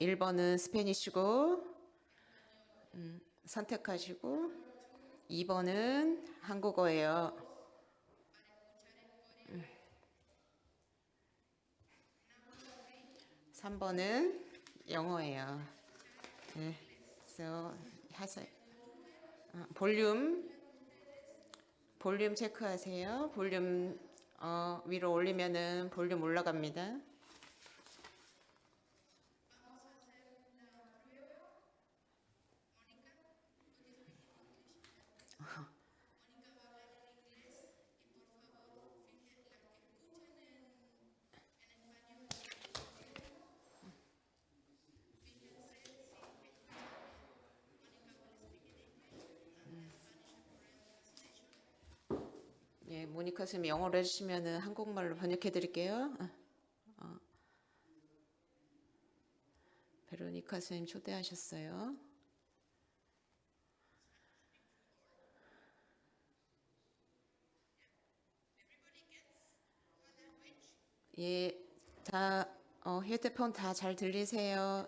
1번은 스페니쉬고 선택하시고 2번은 한국어예요. 3번은 영어예요. 네, 그래서 볼륨 체크하세요. 볼륨 위로 올리면은 볼륨 올라갑니다. 예, 모니카 선생님 영어로 해주시면은 한국말로 번역해 드릴게요. 베로니카 선생님 초대하셨어요. 예, 다 휴대폰 다 잘 들리세요?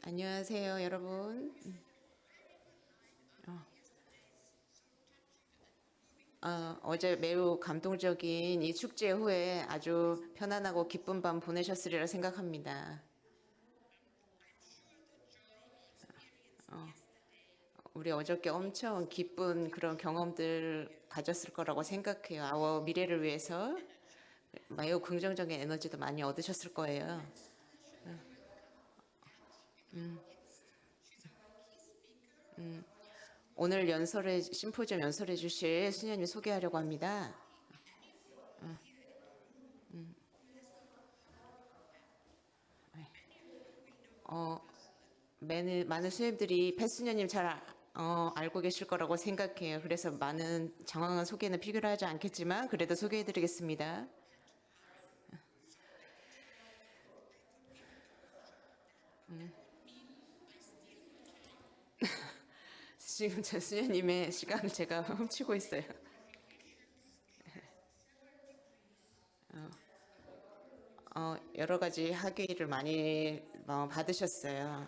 안녕하세요, 여러분. 어제 매우 감동적인 이 축제 후에 아주 편안하고 기쁜 밤 보내셨으리라 생각합니다. 우리 어저께 엄청 기쁜 그런 경험들 가졌을 거라고 생각해요. 아워 미래를 위해서 매우 긍정적인 에너지도 많이 얻으셨을 거예요. 오늘 심포지엄 연설해 주실 수녀님 소개하려고 합니다. 많은 수녀님들이 패수녀님 잘 알고 계실 거라고 생각해요. 그래서 많은 장황한 소개는 필요하지 않겠지만 그래도 소개해 드리겠습니다. 지금 제 수녀님의 시간을 제가 훔치고 있어요. 여러 가지 학위를 많이 받으셨어요.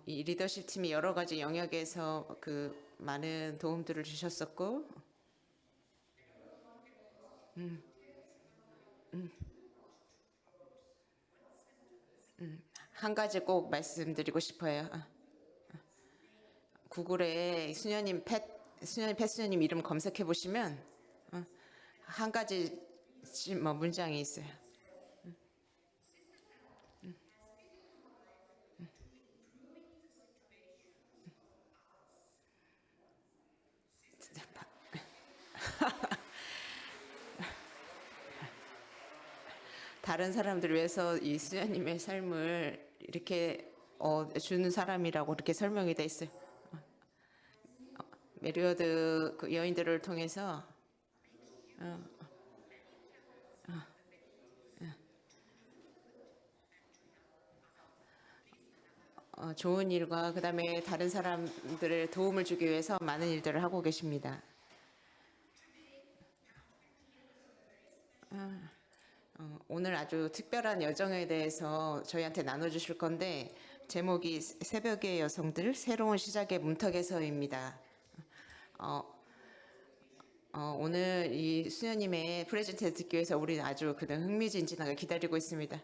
이 리더십 팀이 여러 가지 영역에서 그 많은 도움들을 주셨었고, 한 가지 꼭 말씀드리고 싶어요. 구글에 수녀님 패수녀님 이름 검색해 보시면 한 가지 문장이 있어요. 다른 사람들을 위해서 이 수녀님의 삶을 이렇게 주는 사람이라고 이렇게 설명이 돼 있어요. 메리어드 그 여인들을 통해서 좋은 일과 그 다음에 다른 사람들의 도움을 주기 위해서 많은 일들을 하고 계십니다. 오늘 아주 특별한 여정에 대해서 저희한테 나눠주실 건데 제목이 새벽의 여성들 새로운 시작의 문턱에서입니다. 오늘 이 수녀님의 프레젠테이션 듣기 위해서 우리는 아주 그냥 흥미진진하게 기다리고 있습니다.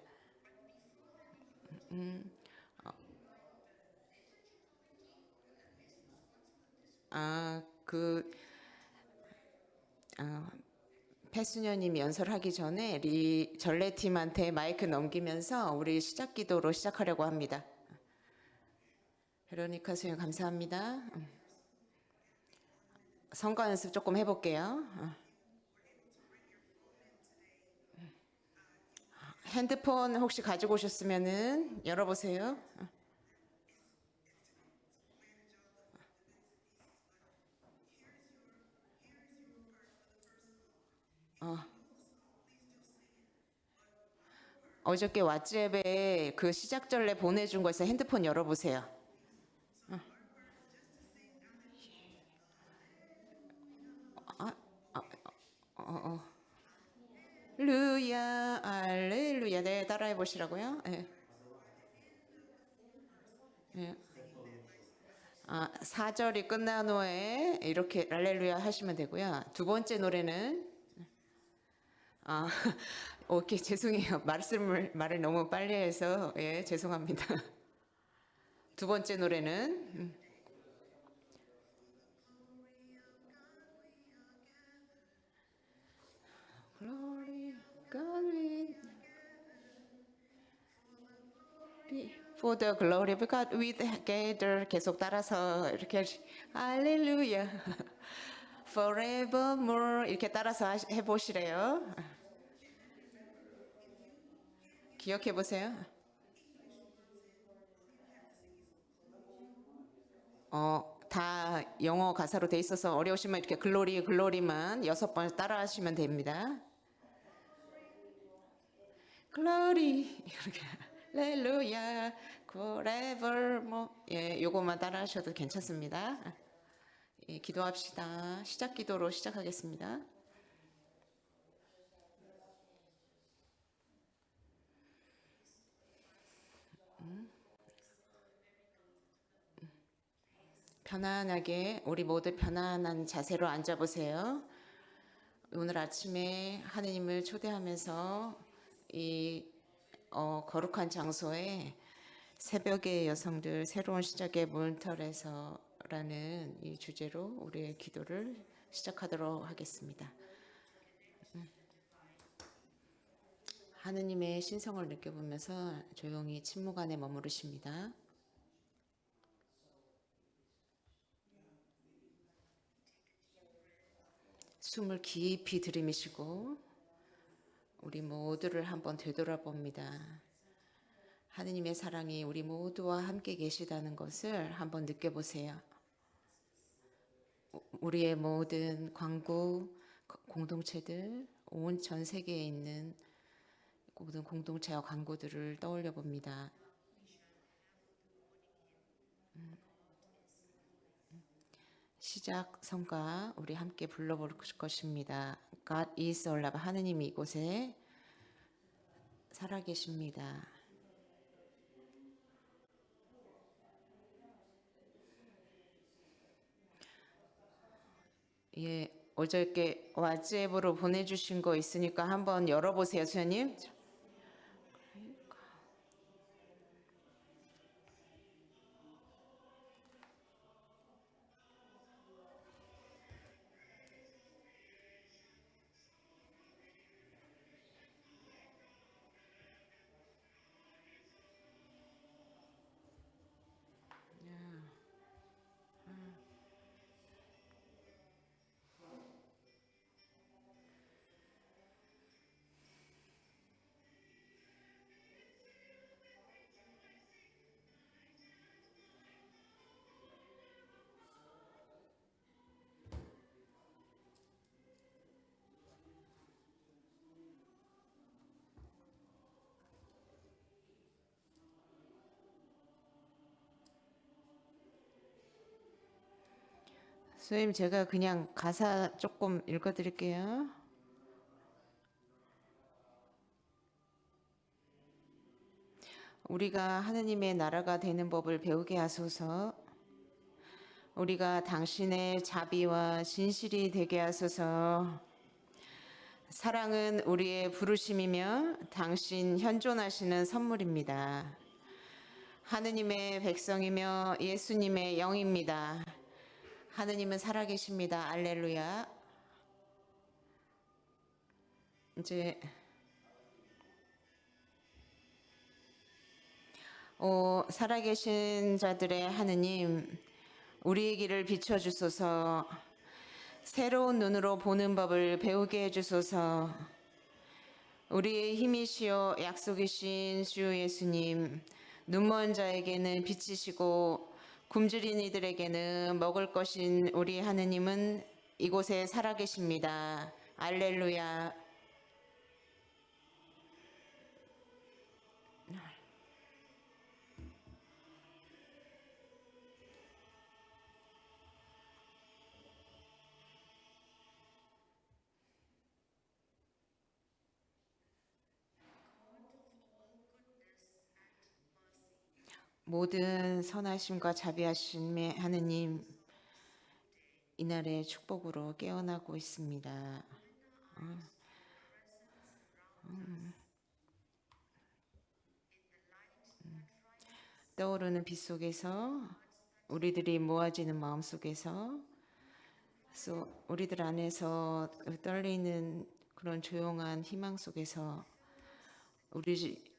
패수녀님이 연설하기 전에 전래팀한테 마이크 넘기면서 우리 시작 기도로 시작하려고 합니다. 베로니카 선생님 감사합니다. 성가 연습 조금 해볼게요. 핸드폰 혹시 가지고 오셨으면은 열어보세요. 어저께 왓츠앱에 그 시작 전래 보내준 거에서 핸드폰 열어보세요. 따라해 보시라고요? 예. 예. 아, 4절이 끝난 후에 이렇게 할렐루야 하시면 되고요. 두 번째 노래는 아, 오케이, 죄송해요. 말을 너무 빨리 해서 예, 죄송합니다. 두 번째 노래는 Glory God with for the glory of God with gather 계속 따라서 이렇게 할렐루야 forevermore 이렇게 따라서 해보시래요. 기억해 보세요. 다 영어 가사로 돼 있어서 어려우시면 이렇게 글로리만 6번 따라하시면 됩니다. 글로리 이렇게 할렐루야 forevermore 예, 요것만 따라하셔도 괜찮습니다. 예, 기도합시다. 시작 기도로 시작하겠습니다. 편안하게 우리 모두 편안한 자세로 앉아보세요. 오늘 아침에 하느님을 초대하면서 이 거룩한 장소에 새벽의 여성들 새로운 시작의 문턱에서라는 이 주제로 우리의 기도를 시작하도록 하겠습니다. 하느님의 신성을 느껴보면서 조용히 침묵 안에 머무르십니다. 숨을 깊이 들이마시고 우리 모두를 한번 되돌아봅니다. 하느님의 사랑이 우리 모두와 함께 계시다는 것을 한번 느껴보세요. 우리의 모든 광구 공동체들, 온 전 세계에 있는 모든 공동체와 광구들을 떠올려 봅니다. 시작 성가 우리 함께 불러볼 것입니다. God is alive. 하느님이 이곳에 살아계십니다. 예, 어저께 왓츠앱으로 보내주신 거 있으니까 한번 열어보세요, 수녀님. 선생님 제가 그냥 가사 조금 읽어드릴게요. 우리가 하느님의 나라가 되는 법을 배우게 하소서. 우리가 당신의 자비와 진실이 되게 하소서. 사랑은 우리의 부르심이며 당신 현존하시는 선물입니다. 하느님의 백성이며 예수님의 영입니다. 하느님은 살아계십니다. 알렐루야. 이제 살아계신 자들의 하느님, 우리의 길을 비춰주소서. 새로운 눈으로 보는 법을 배우게 해주소서. 우리의 힘이시여 약속이신 주 예수님, 눈먼 자에게는 빛이시고 굶주린 이들에게는 먹을 것인 우리 하느님은 이곳에 살아계십니다. 알렐루야. 모든 선하심과 자비하심의 하느님, 이날의 축복으로 깨어나고 있습니다. 떠오르는 빛 속에서 우리들이 모아지는 마음 속에서 우리들 안에서 떨리는 그런 조용한 희망 속에서 우리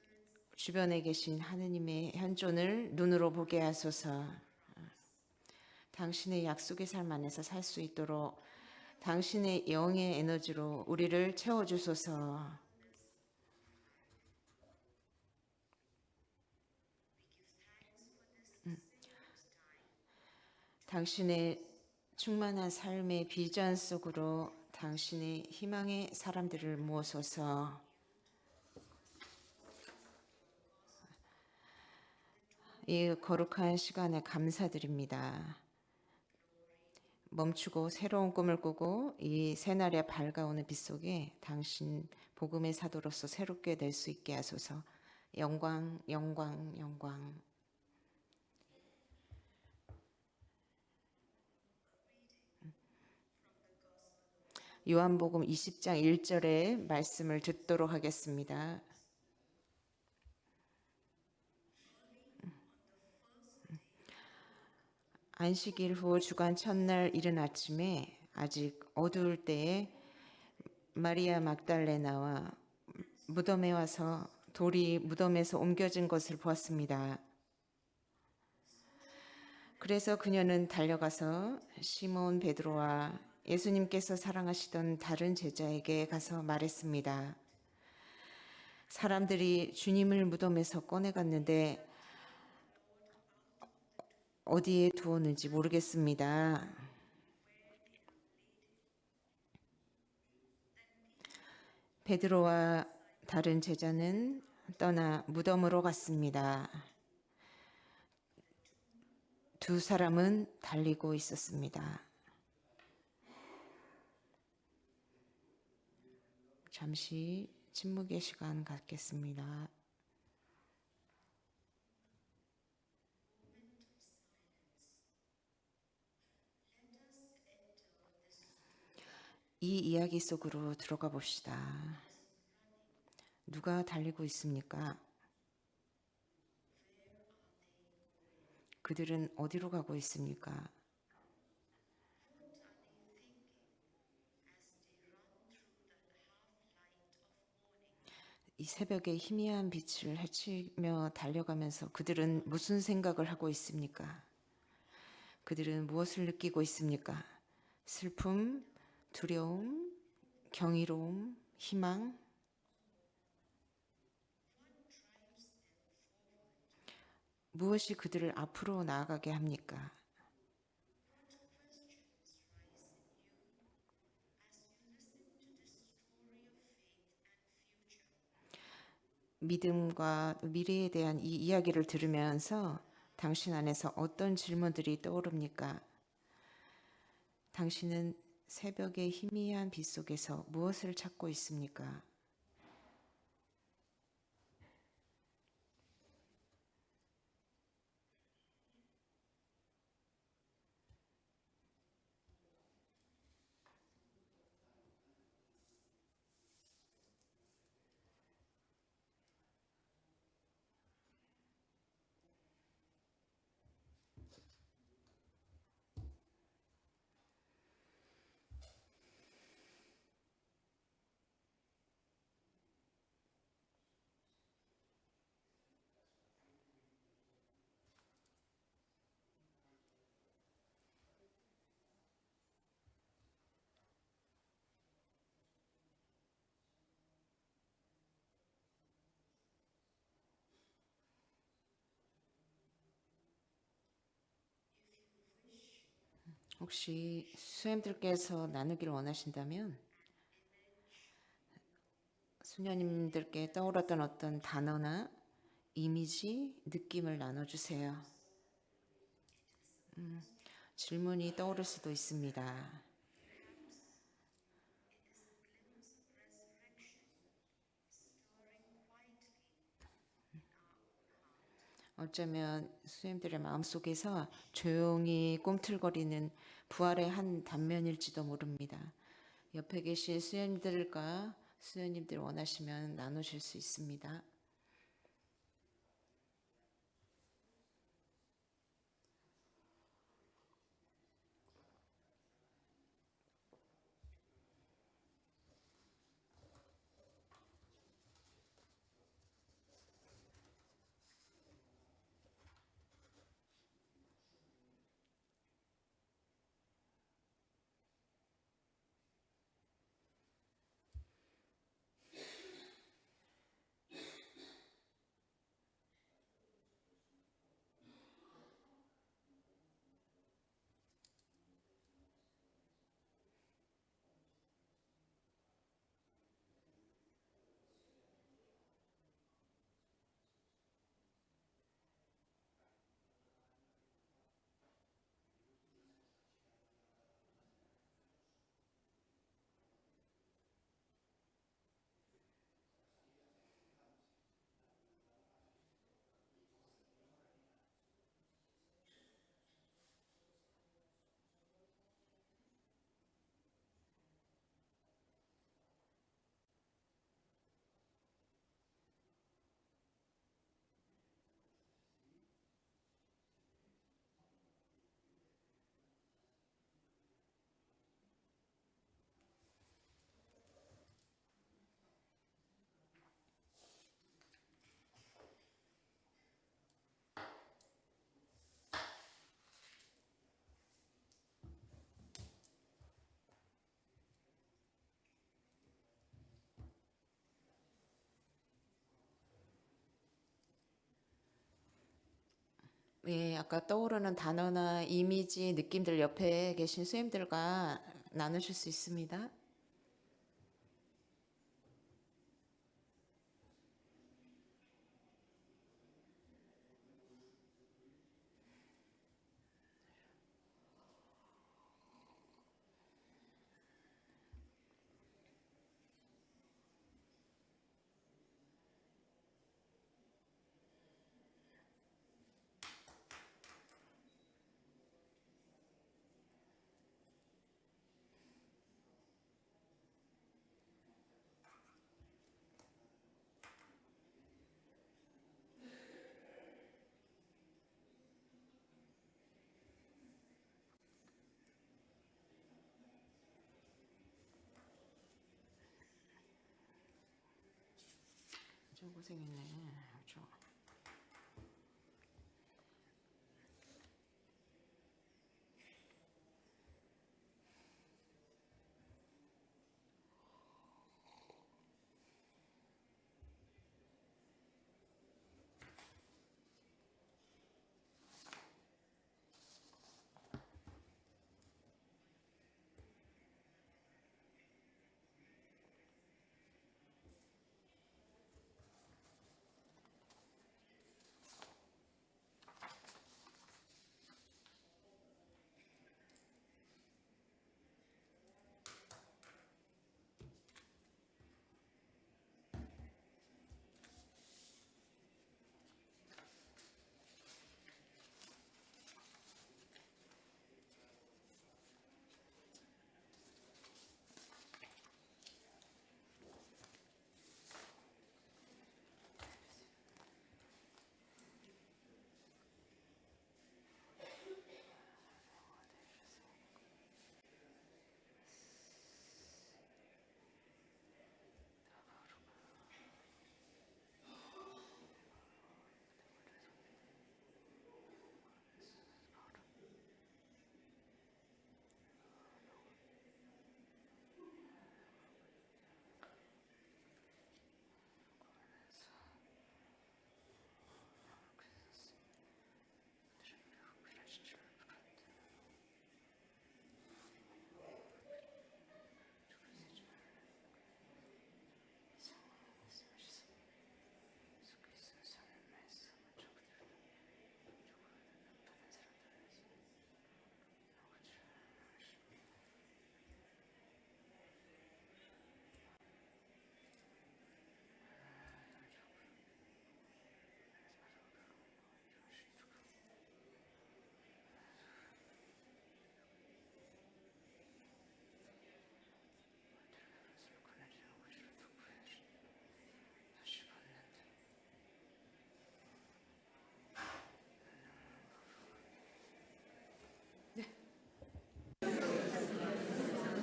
주변에 계신 하느님의 현존을 눈으로 보게 하소서. 당신의 약속의 삶 안에서 살 수 있도록 당신의 영의 에너지로 우리를 채워주소서. 당신의 충만한 삶의 비전 속으로 당신의 희망의 사람들을 모으소서. 이 거룩한 시간에 감사드립니다. 멈추고 새로운 꿈을 꾸고 이 새날의 밝아오는 빛 속에 당신 복음의 사도로서 새롭게 될 수 있게 하소서. 영광, 영광, 영광. 요한복음 20장 1절의 말씀을 듣도록 하겠습니다. 안식일 후 주간 첫날 이른 아침에 아직 어두울 때에 마리아 막달레나와 무덤에 와서 돌이 무덤에서 옮겨진 것을 보았습니다. 그래서 그녀는 달려가서 시몬 베드로와 예수님께서 사랑하시던 다른 제자에게 가서 말했습니다. 사람들이 주님을 무덤에서 꺼내갔는데 어디에 두었는지 모르겠습니다. 베드로와 다른 제자는 떠나 무덤으로 갔습니다. 두 사람은 달리고 있었습니다. 잠시 침묵의 시간 갖겠습니다. 이 이야기 속으로 들어가 봅시다. 누가 달리고 있습니까? 그들은 어디로 가고 있습니까? 이 새벽의 희미한 빛을 헤치며 달려가면서 그들은 무슨 생각을 하고 있습니까? 그들은 무엇을 느끼고 있습니까? 슬픔, 두려움, 경이로움, 희망? 무엇이 그들을 앞으로 나아가게 합니까? 믿음과 미래에 대한 이 이야기를 들으면서 당신 안에서 어떤 질문들이 떠오릅니까? 당신은 새벽의 희미한 빛 속에서 무엇을 찾고 있습니까? 혹시 수녀님들께서 나누기를 원하신다면 수녀님들께 떠올랐던 어떤 단어나 이미지, 느낌을 나눠주세요. 질문이 떠오를 수도 있습니다. 어쩌면 수님들의 마음속에서 조용히 꿈틀거리는 부활의 한 단면일지도 모릅니다. 옆에 계신 수녀님들과 수녀님들 원하시면 나누실 수 있습니다. 예, 아까 떠오르는 단어나 이미지, 느낌들 옆에 계신 수님들과 나누실 수 있습니다. 좀 고생했네. 저.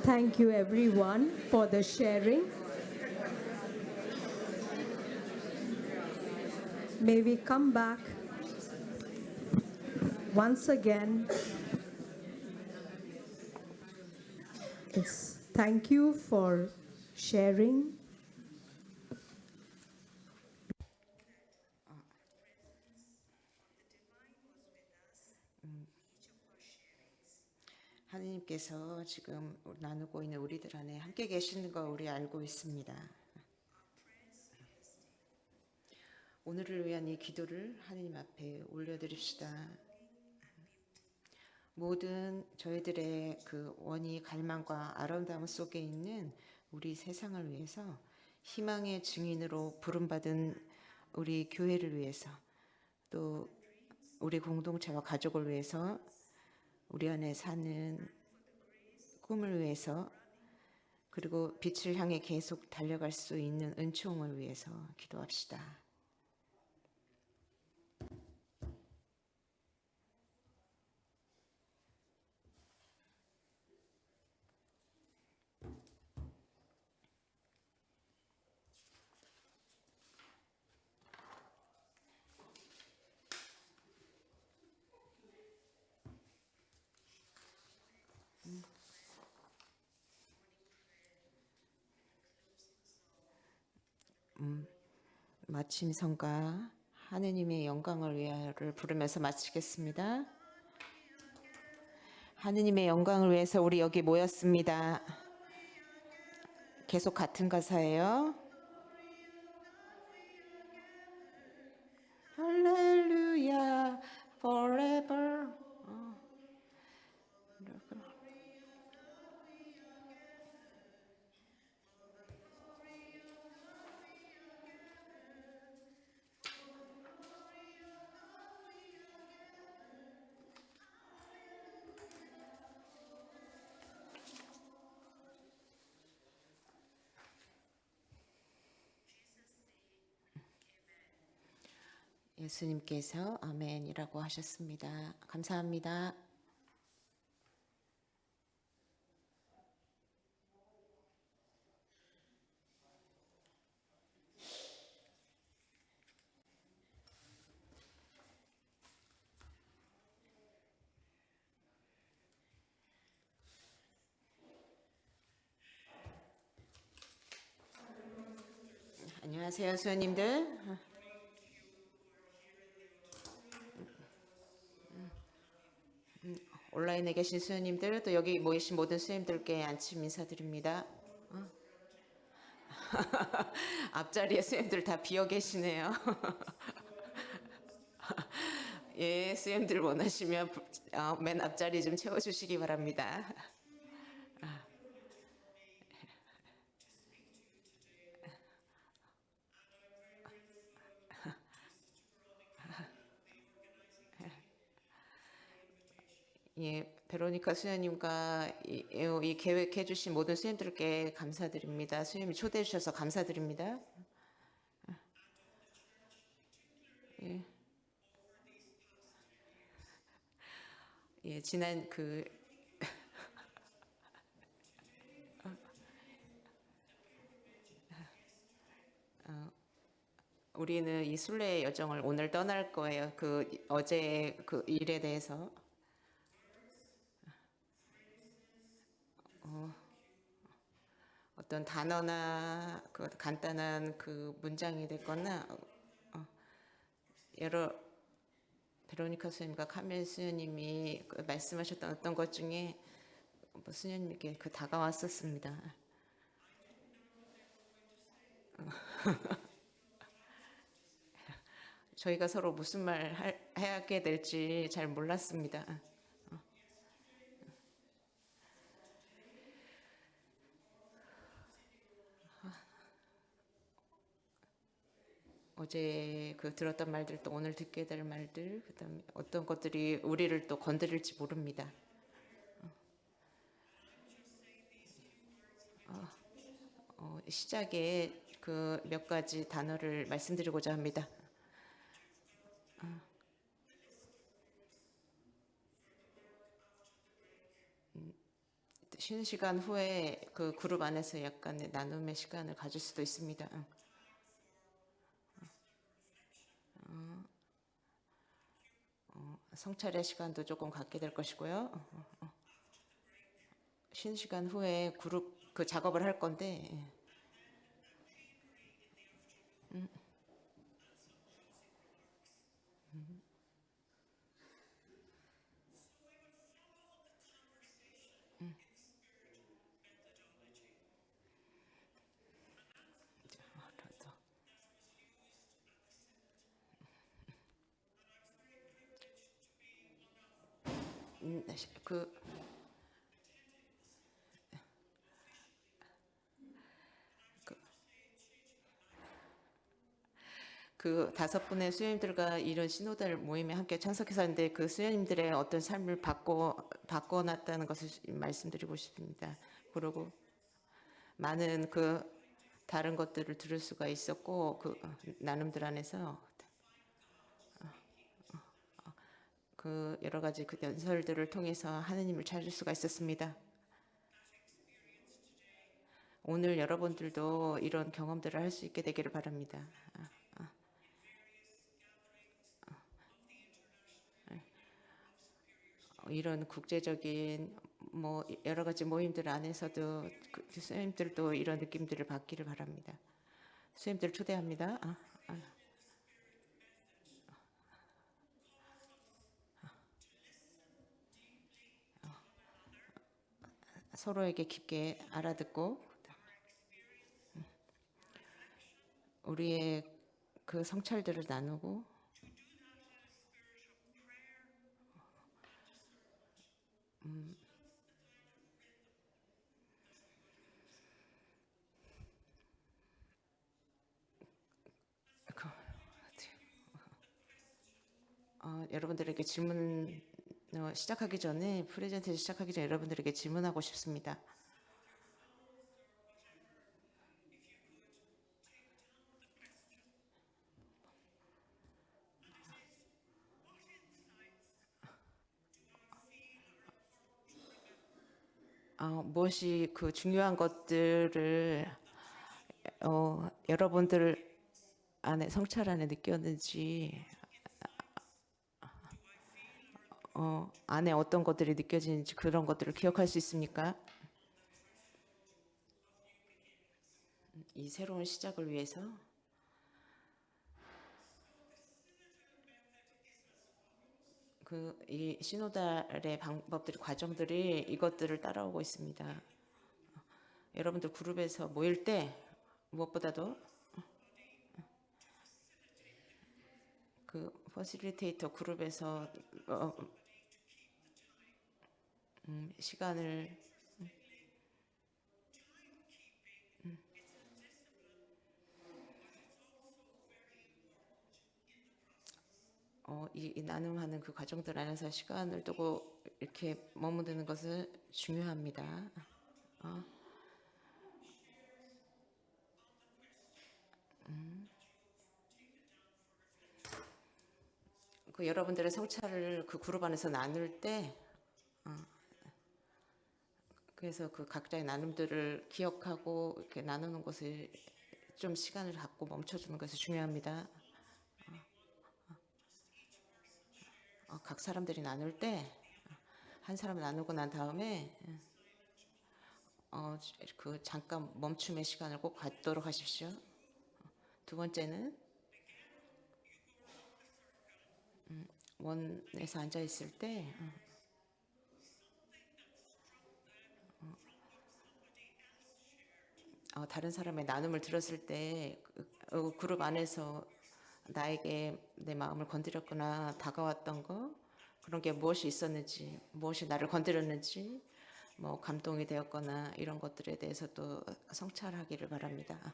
Thank you everyone for the sharing. May we come back once again. Thank you for sharing. 하느님께서 지금 나누고 있는 우리들 안에 함께 계시는 거 우리 알고 있습니다. 오늘을 위한 이 기도를 하느님 앞에 올려드립시다. 모든 저희들의 그 원이 갈망과 아름다움 속에 있는 우리 세상을 위해서 희망의 증인으로 부름받은 우리 교회를 위해서 또 우리 공동체와 가족을 위해서 우리 안에 사는 꿈을 위해서 그리고 빛을 향해 계속 달려갈 수 있는 은총을 위해서 기도합시다. 마침 성가 하느님의 영광을 위하여를 부르면서 마치겠습니다. 하느님의 영광을 위해서 우리 여기 모였습니다. 계속 같은 가사예요. 할렐루야 forever. 예수님께서 아멘이라고 하셨습니다. 감사합니다. 안녕하세요, 수녀님들. 온라인에 계신 수녀님들, 또 여기 모이신 모든 수녀님들께 안침 인사드립니다. 앞자리에 수녀님들 다 비어 계시네요. 예, 수녀님들 원하시면 맨 앞자리 좀 채워주시기 바랍니다. 예, 베로니카 수녀님과 이 계획해 주신 모든 수녀님들께 감사드립니다. 수녀님이 초대해 주셔서 감사드립니다. 예, 예 지난 우리는 이 순례의 여정을 오늘 떠날 거예요. 어제 그 일에 대해서 어떤 단어나 그 간단한 그 문장이 됐거나 여러 베로니카 수녀님과 카멜 수녀님이 말씀하셨던 어떤 것 중에 수녀님께 다가왔었습니다. 저희가 서로 무슨 말 하게 될지 잘 몰랐습니다. 어제 들었던 말들 또 오늘 듣게 될 말들 그다음에 어떤 것들이 우리를 또 건드릴지 모릅니다. 시작에 몇 가지 단어를 말씀드리고자 합니다. 쉬는 시간 후에 그 그룹 안에서 약간의 나눔의 시간을 가질 수도 있습니다. 성찰의 시간도 조금 갖게 될 것이고요. 쉬는 시간 후에 그룹 그 작업을 할 건데 그 그 5분의 수녀님들과 이런 신호들 모임에 함께 참석해서 하는데 그 수녀님들의 어떤 삶을 바꿔놨다는 것을 말씀드리고 싶습니다. 그리고 많은 그 다른 것들을 들을 수가 있었고 그 나눔들 안에서 그 여러 가지 그 연설들을 통해서 하느님을 찾을 수가 있었습니다. 오늘 여러분들도 이런 경험들을 할 수 있게 되기를 바랍니다. 이런 국제적인 뭐 여러 가지 모임들 안에서도 그 선생님들도 이런 느낌들을 받기를 바랍니다. 선생님들 초대합니다. 서로에게 깊게 알아듣고 우리의 그 성찰들을 나누고 여러분들에게 질문 시작하기 전에 프레젠테이션 시작하기 전에 여러분들에게 질문하고 싶습니다. 무엇이 그 중요한 것들을 여러분들 안에 성찰 안에 느꼈는지 안에 어떤 것들이 느껴지는지 그런 것들을 기억할 수 있습니까? 이 새로운 시작을 위해서 그 이 신호달의 방법들이 과정들이 이것들을 따라오고 있습니다. 여러분들 그룹에서 모일 때 무엇보다도 그 퍼실리테이터 그룹에서 시간을 이 나눔하는 그 과정들 안에서 시간을 두고 이렇게 머무르는 것은 중요합니다. 그 여러분들의 성찰을 그 그룹 안에서 나눌 때 그래서 그 각자의 나눔들을 기억하고 이렇게 나누는 것을 좀 시간을 갖고 멈춰주는 것이 중요합니다. 각 사람들이 나눌 때 한 사람 나누고 난 다음에 그 잠깐 멈춤의 시간을 꼭 갖도록 하십시오. 두 번째는 원에서 앉아 있을 때 다른 사람의 나눔을 들었을 때 그룹 안에서 나에게 내 마음을 건드렸거나 다가왔던 거 그런 게 무엇이 있었는지 무엇이 나를 건드렸는지 뭐 감동이 되었거나 이런 것들에 대해서 또 성찰하기를 바랍니다.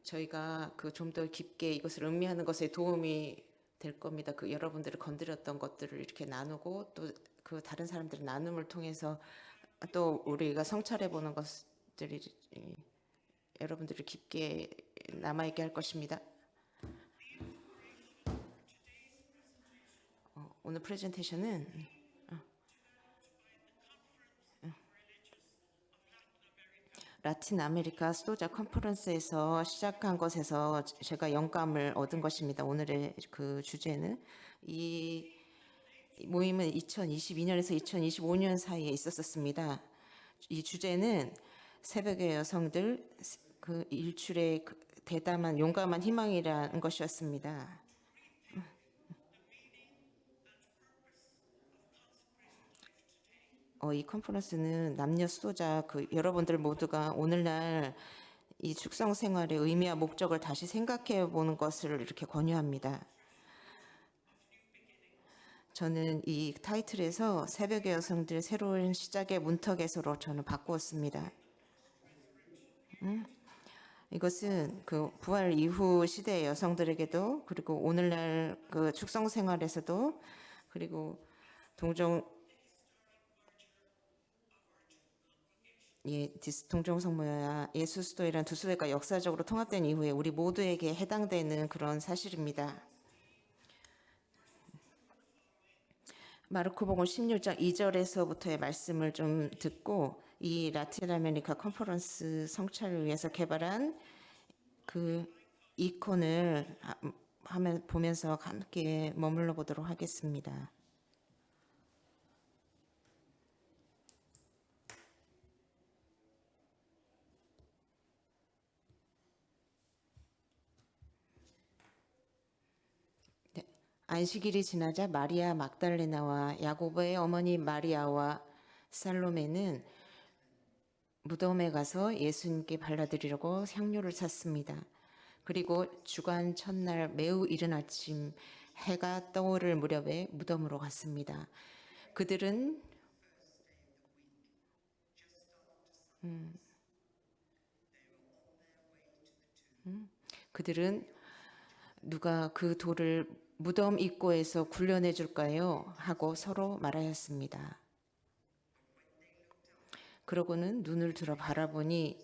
저희가 그 좀 더 깊게 이것을 음미하는 것에 도움이 될 겁니다. 그 여러분들이 건드렸던 것들을 이렇게 나누고 또 그 다른 사람들의 나눔을 통해서 또 우리가 성찰해 보는 것들이 여러분들을 깊게 남아있게 할 것입니다. 오늘 프레젠테이션은 라틴 아메리카 수도자 컨퍼런스에서 시작한 것에서 제가 영감을 얻은 것입니다. 오늘의 그 주제는 이 모임은 2022년에서 2025년 사이에 있었습니다. 이 주제는 새벽의 여성들 그 일출의 대담한 용감한 희망이라는 것이었습니다. 이 컨퍼런스는 남녀 수도자 여러분들 모두가 오늘날 이 축성 생활의 의미와 목적을 다시 생각해 보는 것을 이렇게 권유합니다. 저는 이 타이틀에서 새벽의 여성들 새로운 시작의 문턱에서로 저는 바꾸었습니다. 이것은 그 부활 이후 시대의 여성들에게도 그리고 오늘날 그 축성 생활에서도 그리고 동종 성모와 예수 수도이란 두 수도가 역사적으로 통합된 이후에 우리 모두에게 해당되는 그런 사실입니다. 마르코복음 16장 2절에서부터의 말씀을 좀 듣고 이 라틴 아메리카 컨퍼런스 성찰을 위해서 개발한 그 이콘을 보면서 함께 머물러 보도록 하겠습니다. 안식일이 지나자 마리아 막달레나와 야고보의 어머니 마리아와 살로메는 무덤에 가서 예수님께 발라드리려고 향료를 샀습니다. 그리고 주간 첫날 매우 이른 아침 해가 떠오를 무렵에 무덤으로 갔습니다. 그들은 누가 그 돌을 무덤 입구에서 굴려내 줄까요? 하고 서로 말하였습니다. 그러고는 눈을 들어 바라보니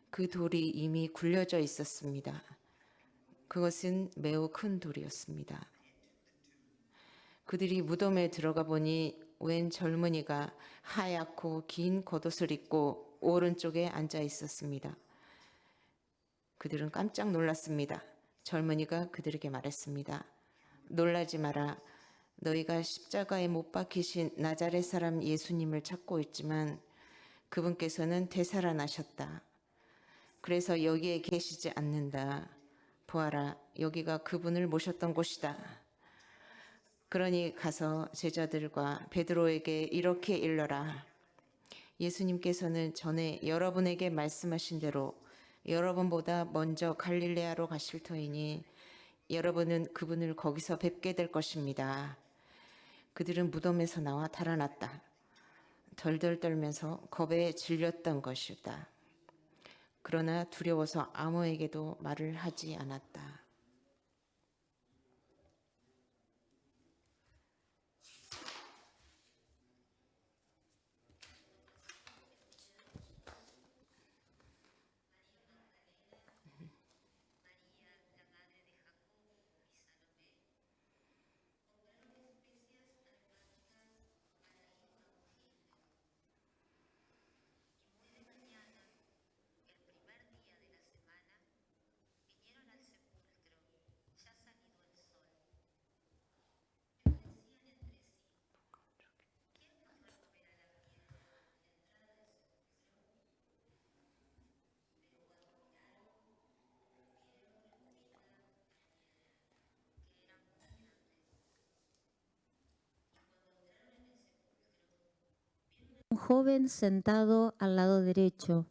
그 돌이 이미 굴려져 있었습니다. 그것은 매우 큰 돌이었습니다. 그들이 무덤에 들어가 보니 웬 젊은이가 하얗고 긴 겉옷을 입고 오른쪽에 앉아 있었습니다. 그들은 깜짝 놀랐습니다. 젊은이가 그들에게 말했습니다. 놀라지 마라. 너희가 십자가에 못 박히신 나자렛 사람 예수님을 찾고 있지만 그분께서는 되살아나셨다. 그래서 여기에 계시지 않는다. 보아라, 여기가 그분을 모셨던 곳이다. 그러니 가서 제자들과 베드로에게 이렇게 일러라. 예수님께서는 전에 여러분에게 말씀하신 대로 여러분보다 먼저 갈릴레아로 가실 터이니 여러분은 그분을 거기서 뵙게 될 것입니다. 그들은 무덤에서 나와 달아났다. 덜덜 떨면서 겁에 질렸던 것이다. 그러나 두려워서 아무에게도 말을 하지 않았다. Un joven sentado al lado derecho,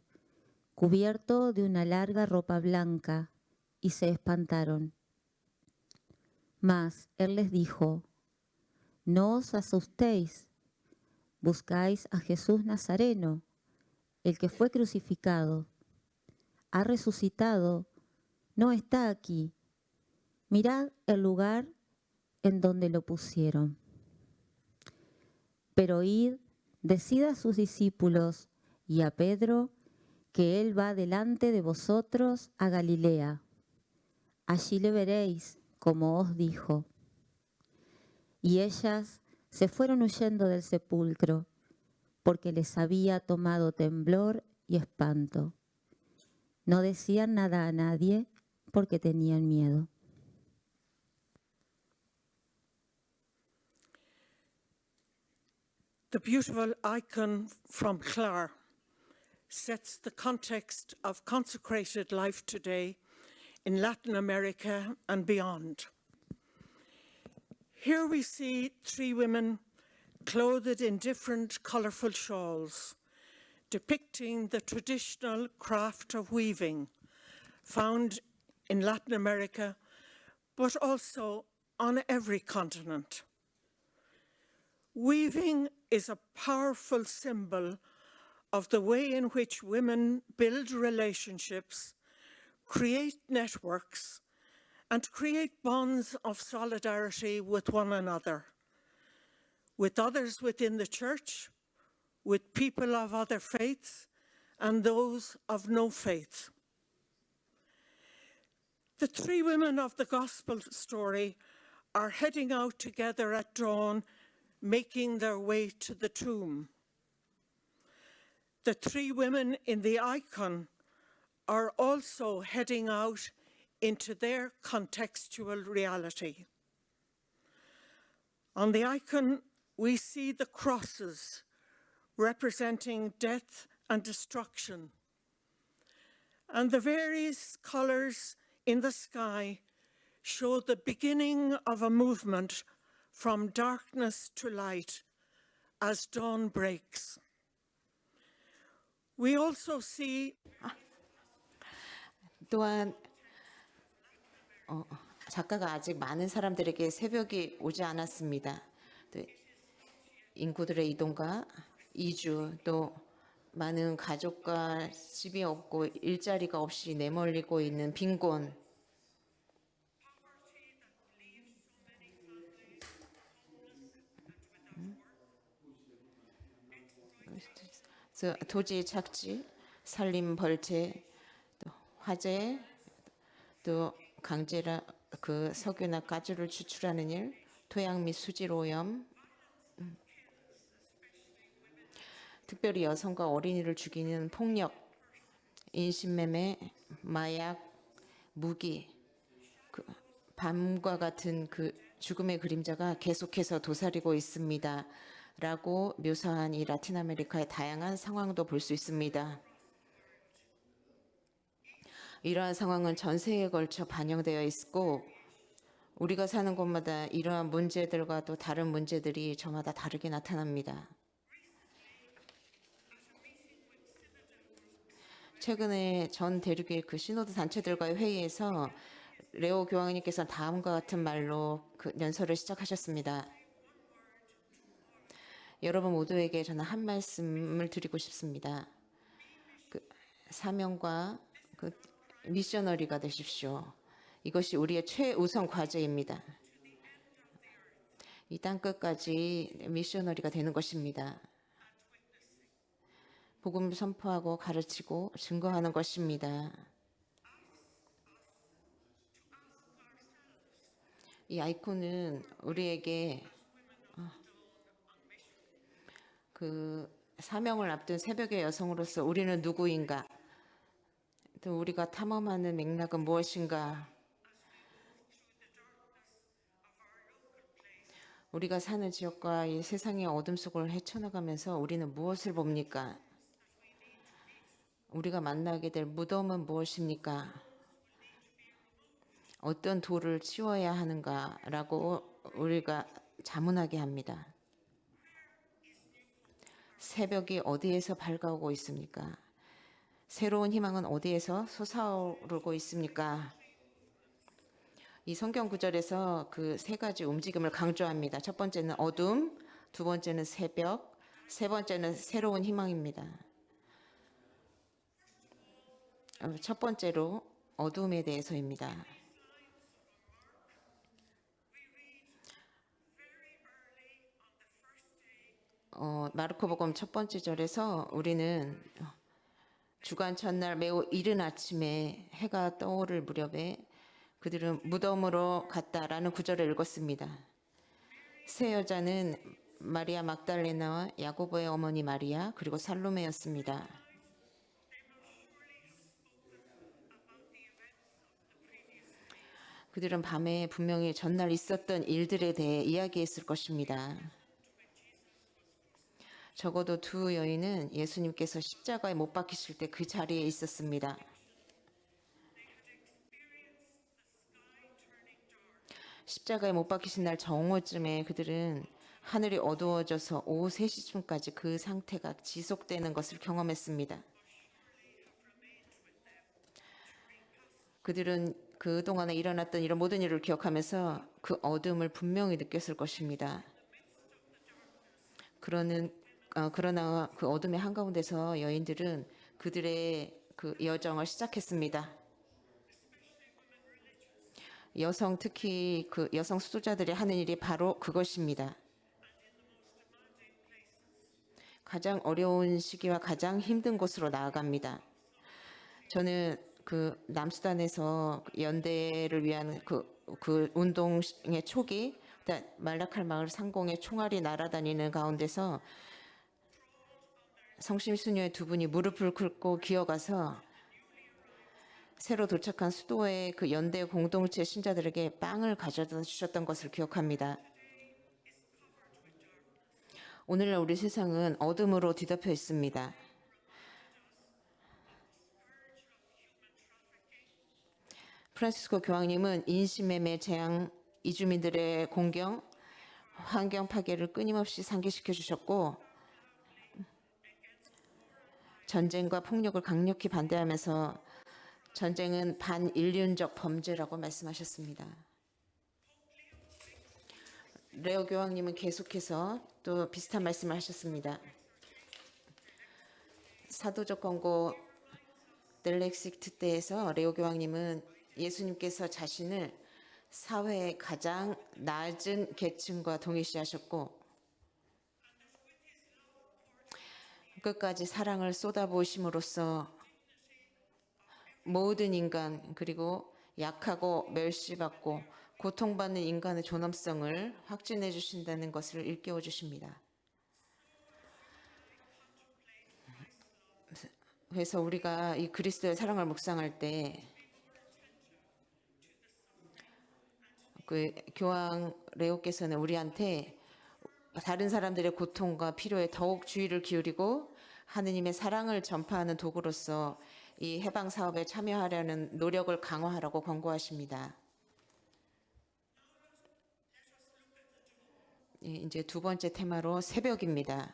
cubierto de una larga ropa blanca, y se espantaron. Mas él les dijo: no os asustéis, buscáis a Jesús Nazareno, el que fue crucificado. Ha resucitado, no está aquí. Mirad el lugar en donde lo pusieron. Pero id, decid a sus discípulos y a Pedro que él va delante de vosotros a Galilea. Allí le veréis, como os dijo. Y ellas se fueron huyendo del sepulcro, porque les había tomado temblor y espanto. No decían nada a nadie porque tenían miedo. The beautiful icon from Clare sets the context of consecrated life today in Latin America and beyond. Here we see 3 women clothed in different colourful shawls, depicting the traditional craft of weaving found in Latin America, but also on every continent. Weaving is a powerful symbol of the way in which women build relationships, create networks, and create bonds of solidarity with one another, with others within the church, with people of other faiths, and those of no faith. The 3 women of the Gospel story are heading out together at dawn, making their way to the tomb. The 3 women in the icon are also heading out into their contextual reality. On the icon, we see the crosses representing death and destruction, and the various colours in the sky show the beginning of a movement from darkness to light as dawn breaks. We also see 또한 작가가 아직 많은 사람들에게 새벽이 오지 않았습니다. 또 인구들의 이동과 이주, 또 많은 가족과 집이 없고 일자리가 없이 내몰리고 있는 빈곤, 토지 착지, 산림 벌채, 또 화재, 또 강제라 그 석유나 가스를 추출하는 일, 토양 및 수질 오염, 특별히 여성과 어린이를 죽이는 폭력, 인신매매, 마약, 무기, 밤과 같은 그 죽음의 그림자가 계속해서 도사리고 있습니다. 라고 묘사한 이 라틴 아메리카의 다양한 상황도 볼 수 있습니다. 이러한 상황은 전 세계에 걸쳐 반영되어 있고 우리가 사는 곳마다 이러한 문제들과 또 다른 문제들이 저마다 다르게 나타납니다. 최근에 전 대륙의 그 시노드 단체들과의 회의에서 레오 교황님께서 다음과 같은 말로 그 연설을 시작하셨습니다. 여러분 모두에게 저는 한 말씀을 드리고 싶습니다. 그 사명과 그 미셔너리가 되십시오. 이것이 우리의 최우선 과제입니다. 이 땅 끝까지 미셔너리가 되는 것입니다. 복음을 선포하고 가르치고 증거하는 것입니다. 이 아이콘은 우리에게 그 사명을 앞둔 새벽의 여성으로서 우리는 누구인가? 또 우리가 탐험하는 맥락은 무엇인가? 우리가 사는 지역과 이 세상의 어둠 속을 헤쳐나가면서 우리는 무엇을 봅니까? 우리가 만나게 될 무덤은 무엇입니까? 어떤 돌을 치워야 하는가라고 우리가 자문하게 합니다. 새벽이 어디에서 밝아오고 있습니까? 새로운 희망은 어디에서 솟아오르고 있습니까? 이 성경 구절에서 그 3가지 움직임을 강조합니다. 첫 번째는 어둠, 두 번째는 새벽, 세 번째는 새로운 희망입니다. 첫 번째로 어둠에 대해서입니다. 마르코복음 첫 번째 절에서 우리는 주간 첫날 매우 이른 아침에 해가 떠오를 무렵에 그들은 무덤으로 갔다라는 구절을 읽었습니다. 세 여자는 마리아 막달레나와 야고보의 어머니 마리아 그리고 살로메였습니다. 그들은 밤에 분명히 전날 있었던 일들에 대해 이야기했을 것입니다. 적어도 두 여인은 예수님께서 십자가에 못 박히실 때 그 자리에 있었습니다. 십자가에 못 박히신 날 정오쯤에 그들은 하늘이 어두워져서 오후 3시쯤까지 그 상태가 지속되는 것을 경험했습니다. 그들은 그동안에 일어났던 이런 모든 일을 기억하면서 그 어둠을 분명히 느꼈을 것입니다. 그러나 그 어둠의 한가운데서 여인들은 그들의 그 여정을 시작했습니다. 특히 그 여성 수도자들이 하는 일이 바로 그것입니다. 가장 어려운 시기와 가장 힘든 곳으로 나아갑니다. 저는 그 남수단에서 연대를 위한 그 운동의 초기, 말라칼 마을 상공에 총알이 날아다니는 가운데서 성심 수녀의 두 분이 무릎을 꿇고 기어가서 새로 도착한 수도의 그 연대 공동체 신자들에게 빵을 가져다 주셨던 것을 기억합니다. 오늘날 우리 세상은 어둠으로 뒤덮여 있습니다. 프란시스코 교황님은 인신매매 재앙, 이주민들의 공경, 환경 파괴를 끊임없이 상기시켜 주셨고 전쟁과 폭력을 강력히 반대하면서 전쟁은 반인륜적 범죄라고 말씀하셨습니다. 레오 교황님은 계속해서 또 비슷한 말씀을 하셨습니다. 사도적 권고 델렉식트 때에서 레오 교황님은 예수님께서 자신을 사회의 가장 낮은 계층과 동일시하셨고 끝까지 사랑을 쏟아부으심으로써 모든 인간 그리고 약하고 멸시받고 고통받는 인간의 존엄성을 확증해 주신다는 것을 일깨워 주십니다. 그래서 우리가 이 그리스도의 사랑을 묵상할 때 그 교황 레오께서는 우리한테 다른 사람들의 고통과 필요에 더욱 주의를 기울이고 하느님의 사랑을 전파하는 도구로서 이 해방 사업에 참여하려는 노력을 강화하라고 권고하십니다. 이제 두 번째 테마로 새벽입니다.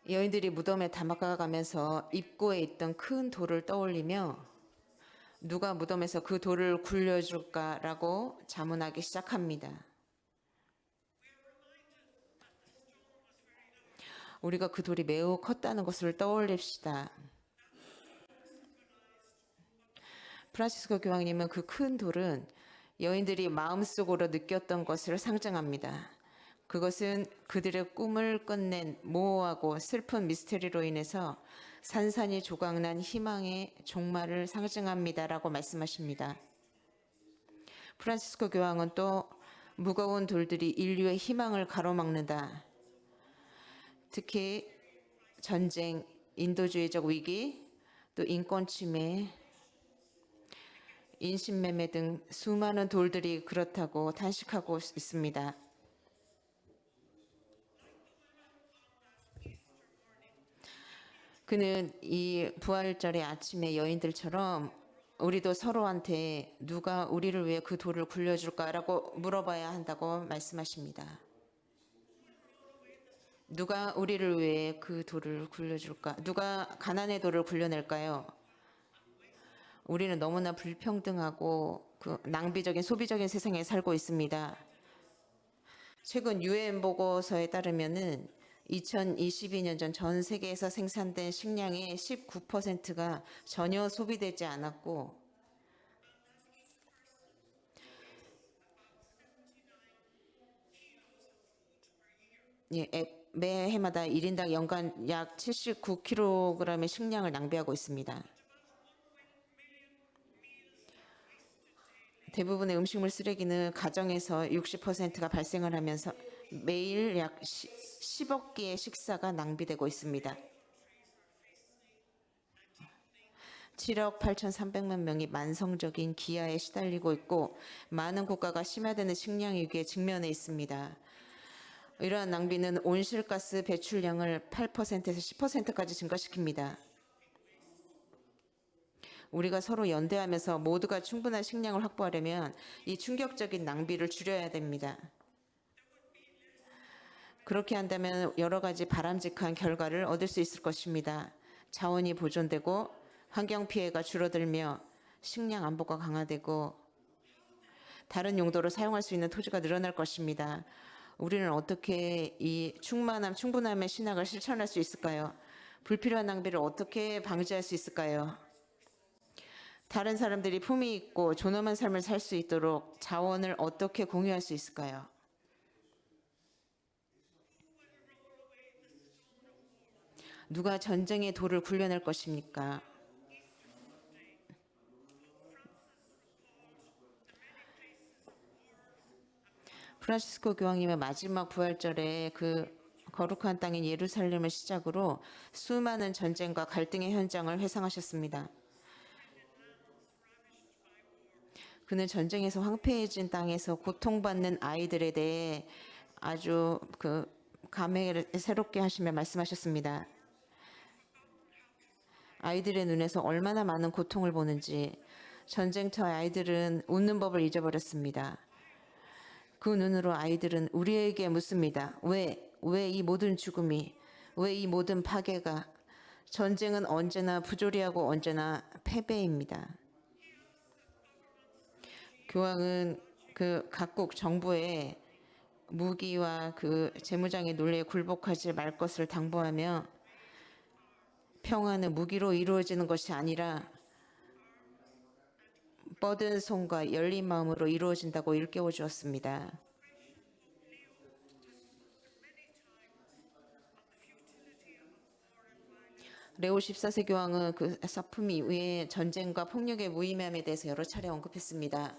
여인들이 무덤에 다가가면서 입구에 있던 큰 돌을 떠올리며 누가 무덤에서 그 돌을 굴려줄까라고 자문하기 시작합니다. 우리가 그 돌이 매우 컸다는 것을 떠올립시다. 프란시스코 교황님은 그 큰 돌은 여인들이 마음속으로 느꼈던 것을 상징합니다. 그것은 그들의 꿈을 끝낸 모호하고 슬픈 미스테리로 인해서 산산이 조각난 희망의 종말을 상징합니다라고 말씀하십니다. 프란시스코 교황은 또 무거운 돌들이 인류의 희망을 가로막는다. 특히 전쟁, 인도주의적 위기, 또 인권 침해, 인신매매 등 수많은 돌들이 그렇다고 탄식하고 있습니다. 그는 이 부활절의 아침에 여인들처럼 우리도 서로한테 누가 우리를 위해 그 돌을 굴려줄까라고 물어봐야 한다고 말씀하십니다. 누가 우리를 위해 그 돌을 굴려줄까? 누가 가난의 돌을 굴려낼까요? 우리는 너무나 불평등하고 그 낭비적인 소비적인 세상에 살고 있습니다. 최근 UN 보고서에 따르면은 2022년 전 세계에서 생산된 식량의 19%가 전혀 소비되지 않았고 매해마다 1인당 연간 약 79kg의 식량을 낭비하고 있습니다. 대부분의 음식물 쓰레기는 가정에서 60%가 발생을 하면서 매일 약 10억 개의 식사가 낭비되고 있습니다. 7억 8,300만 명이 만성적인 기아에 시달리고 있고 많은 국가가 심화되는 식량 위기에 직면해 있습니다. 이러한 낭비는 온실가스 배출량을 8%에서 10%까지 증가시킵니다. 우리가 서로 연대하면서 모두가 충분한 식량을 확보하려면 이 충격적인 낭비를 줄여야 됩니다. 그렇게 한다면 여러 가지 바람직한 결과를 얻을 수 있을 것입니다. 자원이 보존되고 환경 피해가 줄어들며 식량 안보가 강화되고 다른 용도로 사용할 수 있는 토지가 늘어날 것입니다. 우리는 어떻게 이 충분함의 신학을 실천할 수 있을까요? 불필요한 낭비를 어떻게 방지할 수 있을까요? 다른 사람들이 품위 있고 존엄한 삶을 살 수 있도록 자원을 어떻게 공유할 수 있을까요? 누가 전쟁의 돌을 굴려낼 것입니까? 프란시스코 교황님의 마지막 부활절에 그 거룩한 땅인 예루살렘을 시작으로 수많은 전쟁과 갈등의 현장을 회상하셨습니다. 그는 전쟁에서 황폐해진 땅에서 고통받는 아이들에 대해 아주 감회를 새롭게 하시며 말씀하셨습니다. 아이들의 눈에서 얼마나 많은 고통을 보는지 전쟁터 아이들은 웃는 법을 잊어버렸습니다. 그 눈으로 아이들은 우리에게 묻습니다. 왜 이 모든 죽음이, 왜 이 모든 파괴가? 전쟁은 언제나 부조리하고 언제나 패배입니다. 교황은 그 각국 정부의 무기와 그 재무장의 논리에 굴복하지 말 것을 당부하며 평화는 무기로 이루어지는 것이 아니라 뻗은 손과 열린 마음으로 이루어진다고 일깨워 주었습니다. 레오 14세 교황은 그 사품 이후에 전쟁과 폭력의 무의미함에 대해서 여러 차례 언급했습니다.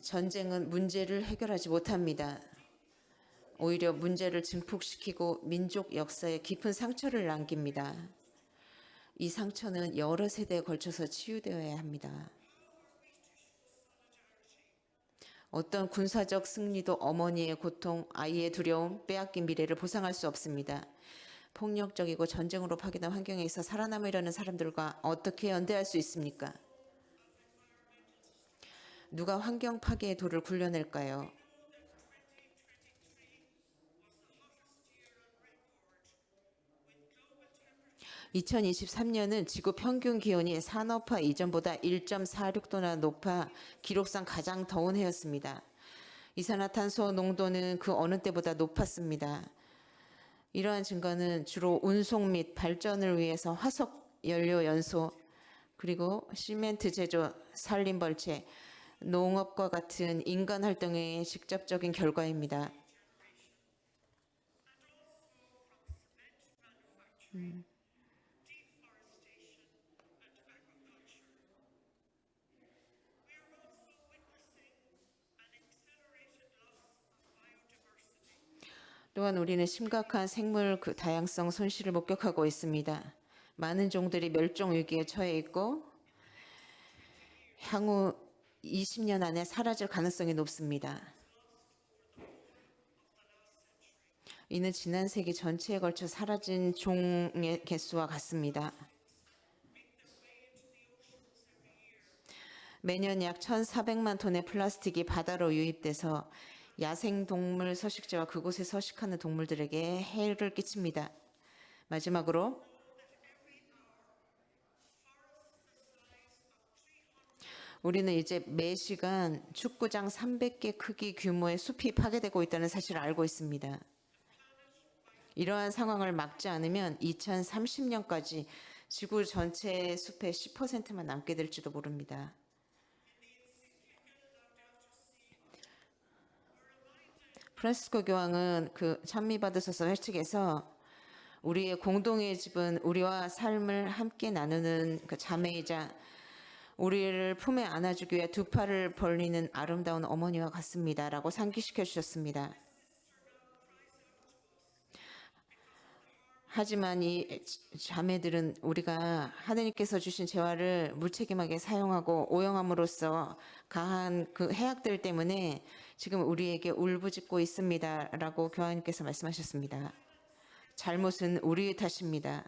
전쟁은 문제를 해결하지 못합니다. 오히려 문제를 증폭시키고 민족 역사에 깊은 상처를 남깁니다. 이 상처는 여러 세대에 걸쳐서 치유되어야 합니다. 어떤 군사적 승리도 어머니의 고통, 아이의 두려움, 빼앗긴 미래를 보상할 수 없습니다. 폭력적이고 전쟁으로 파괴된 환경에서 살아남으려는 사람들과 어떻게 연대할 수 있습니까? 누가 환경 파괴의 돌을 굴려낼까요? (2023년은) 지구 평균 기온이 산업화 이전보다 1.46도나 높아 기록상 가장 더운 해였습니다. 이산화탄소 농도는 그 어느 때보다 높았습니다. 이러한 증가는 주로 운송 및 발전을 위해서 화석 연료 연소, 그리고 시멘트 제조, 산림벌채, 농업과 같은 인간 활동의 직접적인 결과입니다. 또한 우리는 심각한 생물 다양성 손실을 목격하고 있습니다. 많은 종들이 멸종 위기에 처해 있고 향후 20년 안에 사라질 가능성이 높습니다. 이는 지난 세기 전체에 걸쳐 사라진 종의 개수와 같습니다. 매년 약 1,400만 톤의 플라스틱이 바다로 유입돼서 야생동물 서식지와 그곳에 서식하는 동물들에게 해를 끼칩니다. 마지막으로 우리는 이제 매 시간 축구장 300개 크기 규모의 숲이 파괴되고 있다는 사실을 알고 있습니다. 이러한 상황을 막지 않으면 2030년까지 지구 전체의 숲의 10%만 남게 될지도 모릅니다. 프란시스코 교황은 그 찬미 받으셔서 회칙에서 우리의 공동의 집은 우리와 삶을 함께 나누는 그 자매이자 우리를 품에 안아주기 위해 두 팔을 벌리는 아름다운 어머니와 같습니다라고 상기시켜 주셨습니다. 하지만 이 자매들은 우리가 하느님께서 주신 재화를 무책임하게 사용하고 오용함으로써 가한 그 해악들 때문에 지금 우리에게 울부짖고 있습니다라고 교황님께서 말씀하셨습니다. 잘못은 우리의 탓입니다.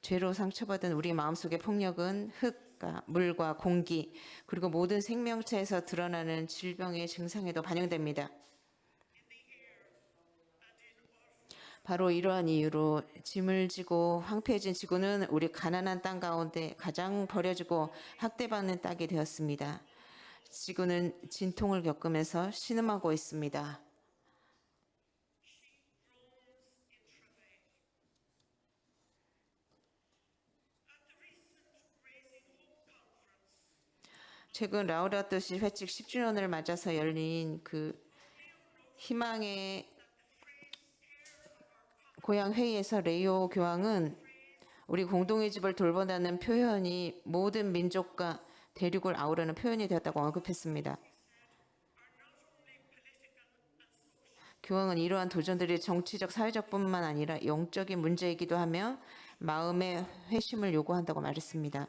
죄로 상처받은 우리 마음속의 폭력은 흙과 물과 공기 그리고 모든 생명체에서 드러나는 질병의 증상에도 반영됩니다. 바로 이러한 이유로 짐을 지고 황폐해진 지구는 우리 가난한 땅 가운데 가장 버려지고 학대받는 땅이 되었습니다. 지구는 진통을 겪으면서 신음하고 있습니다. 최근 라우다토 시 회칙 10주년을 맞아서 열린 그 희망의 고향 회의에서 레이오 교황은 우리 공동의 집을 돌본다는 표현이 모든 민족과 대륙을 아우르는 표현이 되었다고 언급했습니다. 교황은 이러한 도전들이 정치적, 사회적뿐만 아니라 영적인 문제이기도 하며 마음의 회심을 요구한다고 말했습니다.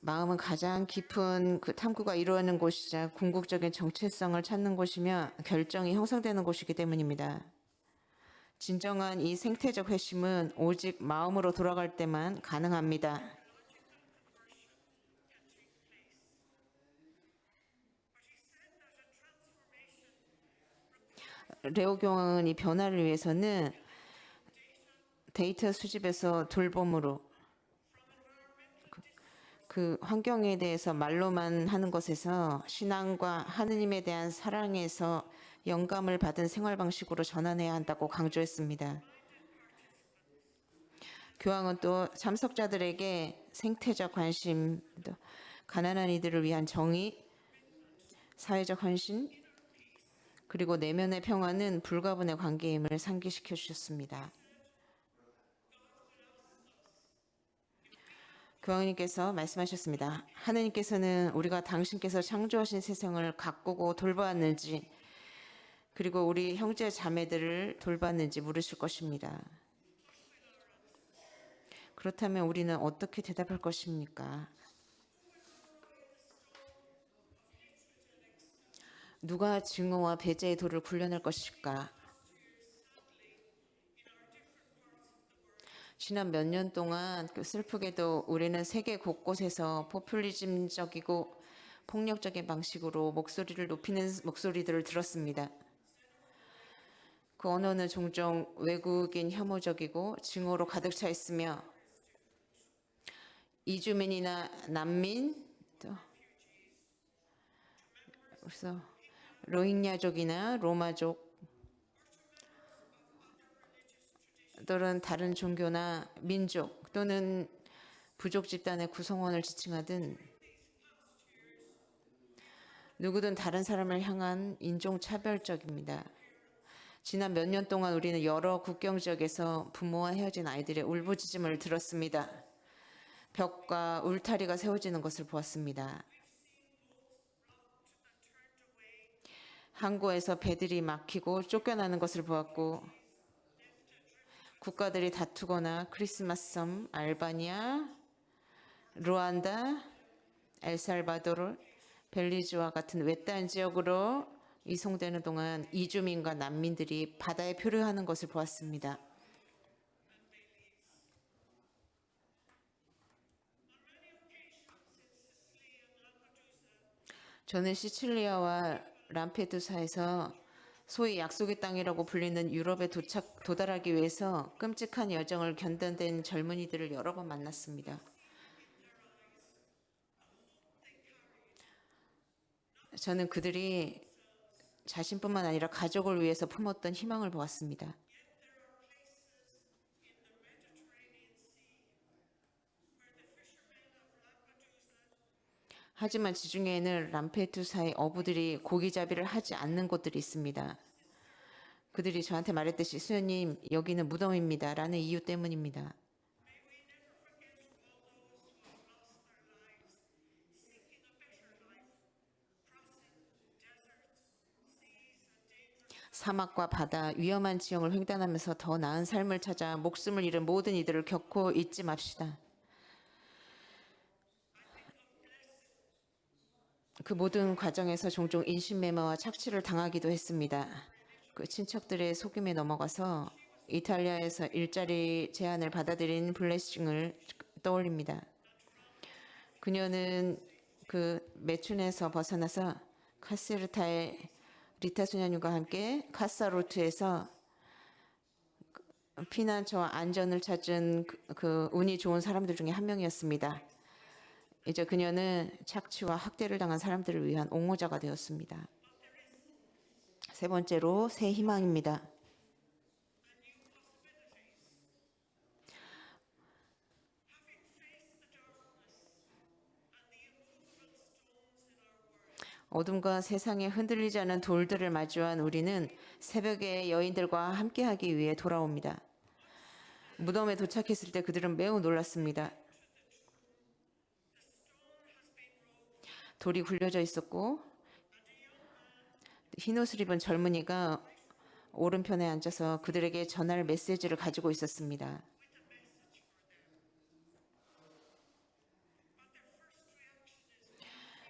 마음은 가장 깊은 그 탐구가 이루어지는 곳이자 궁극적인 정체성을 찾는 곳이며 결정이 형성되는 곳이기 때문입니다. 진정한 이 생태적 회심은 오직 마음으로 돌아갈 때만 가능합니다. 레오 교황은 이 변화를 위해서는 데이터 수집에서 돌봄으로 그 환경에 대해서 말로만 하는 것에서 신앙과 하느님에 대한 사랑에서 영감을 받은 생활 방식으로 전환해야 한다고 강조했습니다. 교황은 또 참석자들에게 생태적 관심, 또 가난한 이들을 위한 정의, 사회적 헌신, 그리고 내면의 평화는 불가분의 관계임을 상기시켜 주셨습니다. 교황님께서 말씀하셨습니다. 하느님께서는 우리가 당신께서 창조하신 세상을 가꾸고 돌보았는지 그리고 우리 형제 자매들을 돌봤는지 물으실 것입니다. 그렇다면 우리는 어떻게 대답할 것입니까? 누가 증오와 배제의 돌을 굴려낼 것일까? 지난 몇 년 동안 슬프게도 우리는 세계 곳곳에서 포퓰리즘적이고 폭력적인 방식으로 목소리를 높이는 목소리들을 들었습니다. 그 언어는 종종 외국인 혐오적이고 증오로 가득 차 있으며 이주민이나 난민, 또 그래서 로힝야족이나 로마족 또는 다른 종교나 민족 또는 부족 집단의 구성원을 지칭하든 누구든 다른 사람을 향한 인종차별적입니다. 지난 몇 년 동안 우리는 여러 국경 지역에서 부모와 헤어진 아이들의 울부짖음을 들었습니다. 벽과 울타리가 세워지는 것을 보았습니다. 항구에서 배들이 막히고 쫓겨나는 것을 보았고 국가들이 다투거나 크리스마스 섬, 알바니아, 루안다, 엘살바도르, 벨리즈와 같은 외딴 지역으로 이송되는 동안 이주민과 난민들이 바다에 표류하는 것을 보았습니다. 저는 시칠리아와 람페두사에서 소위 약속의 땅이라고 불리는 유럽에 도달하기 위해서 끔찍한 여정을 견뎌낸 젊은이들을 여러 번 만났습니다. 저는 그들이 자신뿐만 아니라 가족을 위해서 품었던 희망을 보았습니다. 하지만 지중해에는 람페두사의 어부들이 고기잡이를 하지 않는 곳들이 있습니다. 그들이 저한테 말했듯이 수녀님 여기는 무덤입니다 라는 이유 때문입니다. 사막과 바다, 위험한 지형을 횡단하면서 더 나은 삶을 찾아 목숨을 잃은 모든 이들을 결코 잊지 맙시다. 그 모든 과정에서 종종 인신매매와 착취를 당하기도 했습니다. 그 친척들의 속임에 넘어가서 이탈리아에서 일자리 제안을 받아들인 블레싱을 떠올립니다. 그녀는 그 매춘에서 벗어나서 카세르타의 리타 수녀님과 함께 카사루트에서 피난처와 안전을 찾은 그 운이 좋은 사람들 중에 한 명이었습니다. 이제 그녀는 착취와 학대를 당한 사람들을 위한 옹호자가 되었습니다. 세 번째로 새 희망입니다. 어둠과 세상에 흔들리지 않은 돌들을 마주한 우리는 새벽에 여인들과 함께하기 위해 돌아옵니다. 무덤에 도착했을 때 그들은 매우 놀랐습니다. 돌이 굴려져 있었고 흰옷을 입은 젊은이가 오른편에 앉아서 그들에게 전할 메시지를 가지고 있었습니다.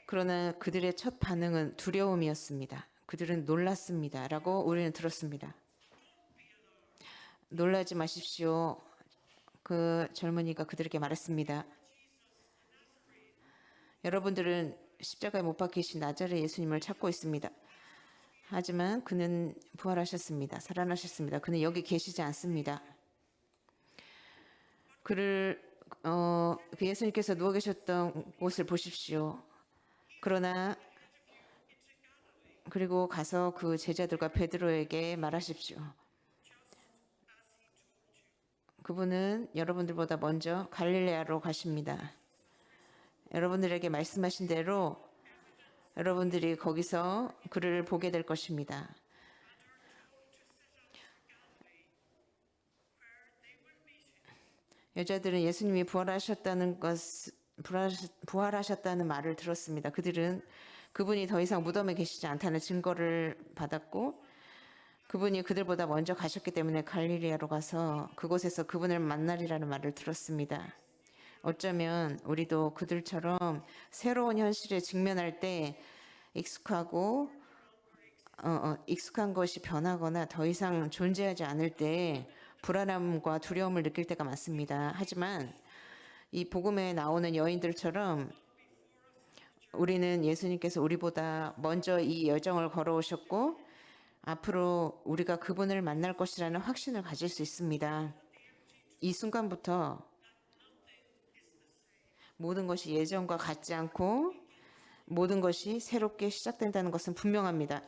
그러나 그들의 첫 반응은 두려움이었습니다. 그들은 놀랐습니다. 라고 우리는 들었습니다. 놀라지 마십시오. 그 젊은이가 그들에게 말했습니다. 여러분들은 십자가에 못 박히신 나자렛 예수님을 찾고 있습니다. 하지만 그는 부활하셨습니다. 살아나셨습니다. 그는 여기 계시지 않습니다. 그 예수님께서 누워 계셨던 곳을 보십시오. 그리고 가서 그 제자들과 베드로에게 말하십시오. 그분은 여러분들보다 먼저 갈릴레아로 가십니다. 여러분들에게 말씀하신 대로 여러분들이 거기서 그를 보게 될 것입니다. 여자들은 예수님이 부활하셨다는 말을 들었습니다. 그들은 그분이 더 이상 무덤에 계시지 않다는 증거를 받았고 그분이 그들보다 먼저 가셨기 때문에 갈릴리아로 가서 그곳에서 그분을 만나리라는 말을 들었습니다. 어쩌면 우리도 그들처럼 새로운 현실에 직면할 때 익숙한 것이 변하거나 더 이상 존재하지 않을 때 불안함과 두려움을 느낄 때가 많습니다. 하지만 이 복음에 나오는 여인들처럼 우리는 예수님께서 우리보다 먼저 이 여정을 걸어오셨고 앞으로 우리가 그분을 만날 것이라는 확신을 가질 수 있습니다. 이 순간부터 모든 것이 예전과 같지 않고 모든 것이 새롭게 시작된다는 것은 분명합니다.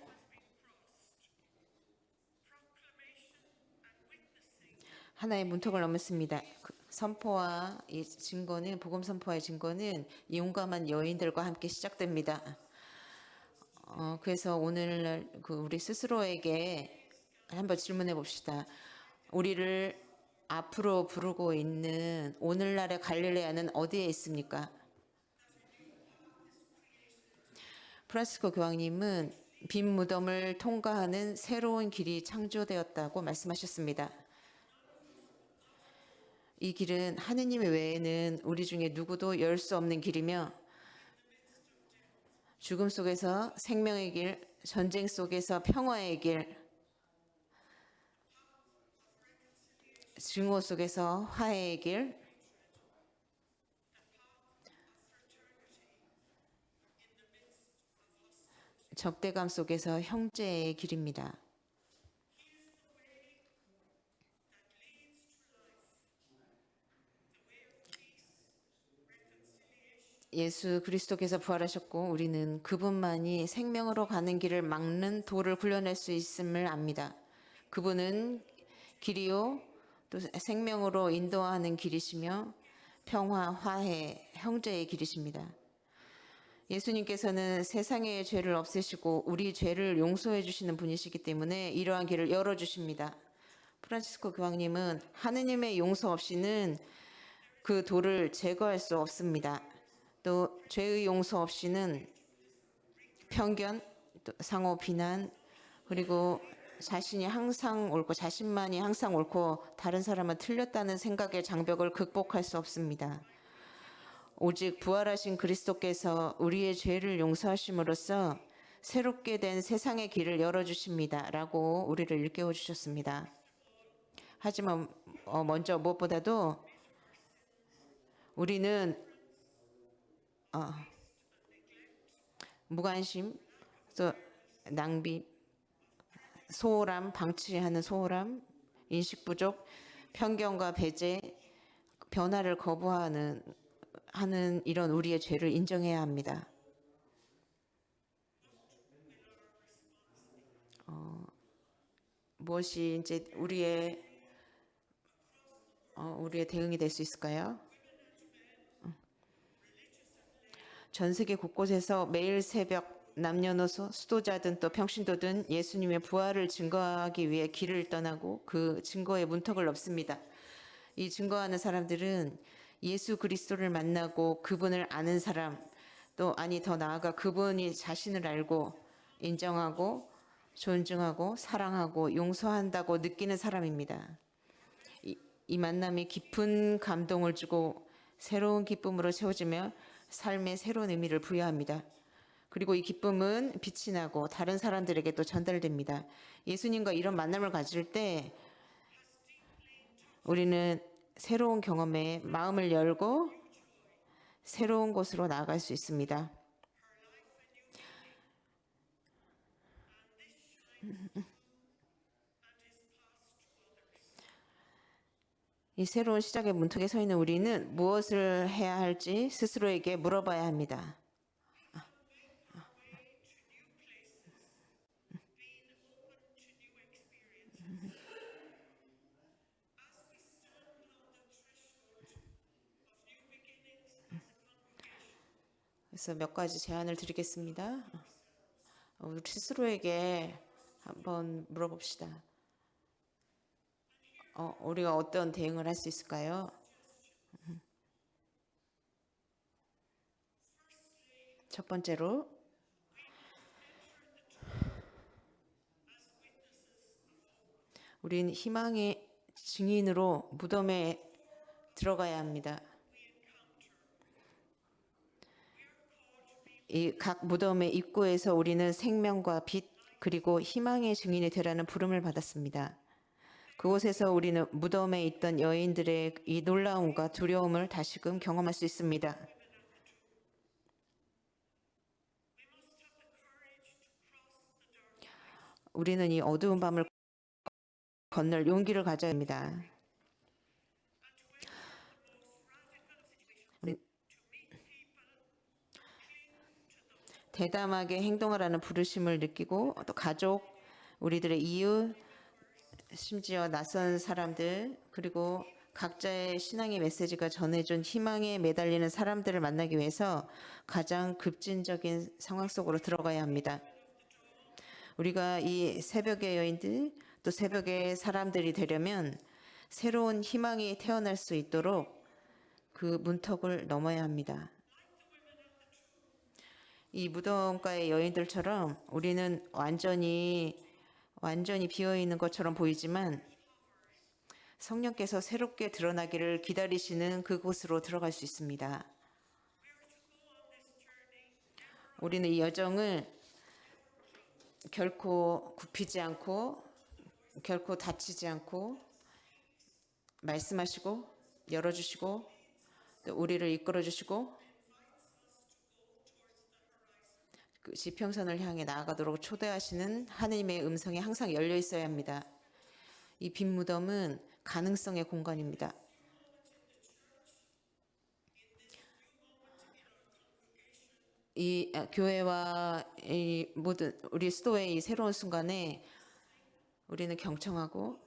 하나의 문턱을 넘었습니다. 선포와 이 증거는 복음 선포의 증거는 용감한 여인들과 함께 시작됩니다. 그래서 오늘날 우리 스스로에게 한번 질문해 봅시다. 우리를 앞으로 부르고 있는 오늘날의 갈릴레아는 어디에 있습니까? 프란시스코 교황님은 빈 무덤을 통과하는 새로운 길이 창조되었다고 말씀하셨습니다. 이 길은 하느님 외에는 우리 중에 누구도 열 수 없는 길이며 죽음 속에서 생명의 길, 전쟁 속에서 평화의 길, 증오 속에서 화해의 길, 적대감 속에서 형제의 길입니다. 예수 그리스도께서 부활하셨고 우리는 그분만이 생명으로 가는 길을 막는 돌을 굴려낼 수 있음을 압니다. 그분은 길이요 또 생명으로 인도하는 길이시며 평화, 화해, 형제의 길이십니다. 예수님께서는 세상의 죄를 없애시고 우리 죄를 용서해 주시는 분이시기 때문에 이러한 길을 열어 주십니다. 프란치스코 교황님은 하느님의 용서 없이는 그 돌을 제거할 수 없습니다. 또 죄의 용서 없이는 편견, 또 상호 비난, 그리고 자신이 항상 옳고 자신만이 항상 옳고 다른 사람은 틀렸다는 생각의 장벽을 극복할 수 없습니다. 오직 부활하신 그리스도께서 우리의 죄를 용서하심으로써 새롭게 된 세상의 길을 열어주십니다. 라고 우리를 일깨워 주셨습니다. 하지만 먼저 무엇보다도 우리는 무관심, 또 낭비, 소홀함, 방치하는 소홀함, 인식 부족, 편견과 배제, 변화를 거부하는 이런 우리의 죄를 인정해야 합니다. 무엇이 이제 우리의 대응이 될 수 있을까요? 전 세계 곳곳에서 매일 새벽 남녀노소, 수도자든 또 평신도든 예수님의 부활을 증거하기 위해 길을 떠나고 그 증거의 문턱을 넘습니다. 이 증거하는 사람들은 예수 그리스도를 만나고 그분을 아는 사람, 또 더 나아가 그분이 자신을 알고 인정하고 존중하고 사랑하고 용서한다고 느끼는 사람입니다. 이 만남이 깊은 감동을 주고 새로운 기쁨으로 채워지며 삶의 새로운 의미를 부여합니다. 그리고 이 기쁨은 빛이 나고 다른 사람들에게 또 전달됩니다. 예수님과 이런 만남을 가질 때 우리는 새로운 경험에 마음을 열고 새로운 곳으로 나아갈 수 있습니다. 이 새로운 시작의 문턱에 서 있는 우리는 무엇을 해야 할지 스스로에게 물어봐야 합니다. 그래서 몇 가지 제안을 드리겠습니다. 우리 스스로에게 한번 물어봅시다. 우리가 어떤 대응을 할 수 있을까요? 첫 번째로 우린 희망의 증인으로 무덤에 들어가야 합니다. 이 각 무덤의 입구에서 우리는 생명과 빛 그리고 희망의 증인이 되라는 부름을 받았습니다. 그곳에서 우리는 무덤에 있던 여인들의 이 놀라움과 두려움을 다시금 경험할 수 있습니다. 우리는 이 어두운 밤을 건널 용기를 가져야 합니다. 대담하게 행동하라는 부르심을 느끼고 또 가족, 우리들의 이웃, 심지어 낯선 사람들 그리고 각자의 신앙의 메시지가 전해준 희망에 매달리는 사람들을 만나기 위해서 가장 급진적인 상황 속으로 들어가야 합니다. 우리가 이 새벽의 여인들 또 새벽의 사람들이 되려면 새로운 희망이 태어날 수 있도록 그 문턱을 넘어야 합니다. 이 무덤가의 여인들처럼 우리는 완전히 비어 있는 것처럼 보이지만 성령께서 새롭게 드러나기를 기다리시는 그곳으로 들어갈 수 있습니다. 우리는 이 여정을 결코 굽히지 않고 결코 다치지 않고 말씀하시고 열어주시고 또 우리를 이끌어주시고 그 지평선을 향해 나아가도록 초대하시는 하느님의 음성이 항상 열려 있어야 합니다. 이 빈 무덤은 가능성의 공간입니다. 이 교회와 이 모든 우리 수도의 이 새로운 순간에 우리는 경청하고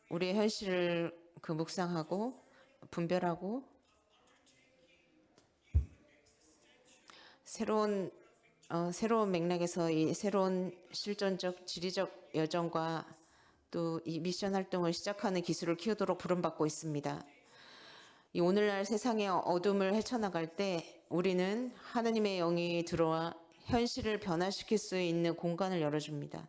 우리의 현실을 묵상하고 분별하고 새로운 맥락에서 이 새로운 실존적 지리적 여정과 또 이 미션 활동을 시작하는 기술을 키우도록 부름받고 있습니다. 이 오늘날 세상의 어둠을 헤쳐나갈 때 우리는 하느님의 영이 들어와 현실을 변화시킬 수 있는 공간을 열어줍니다.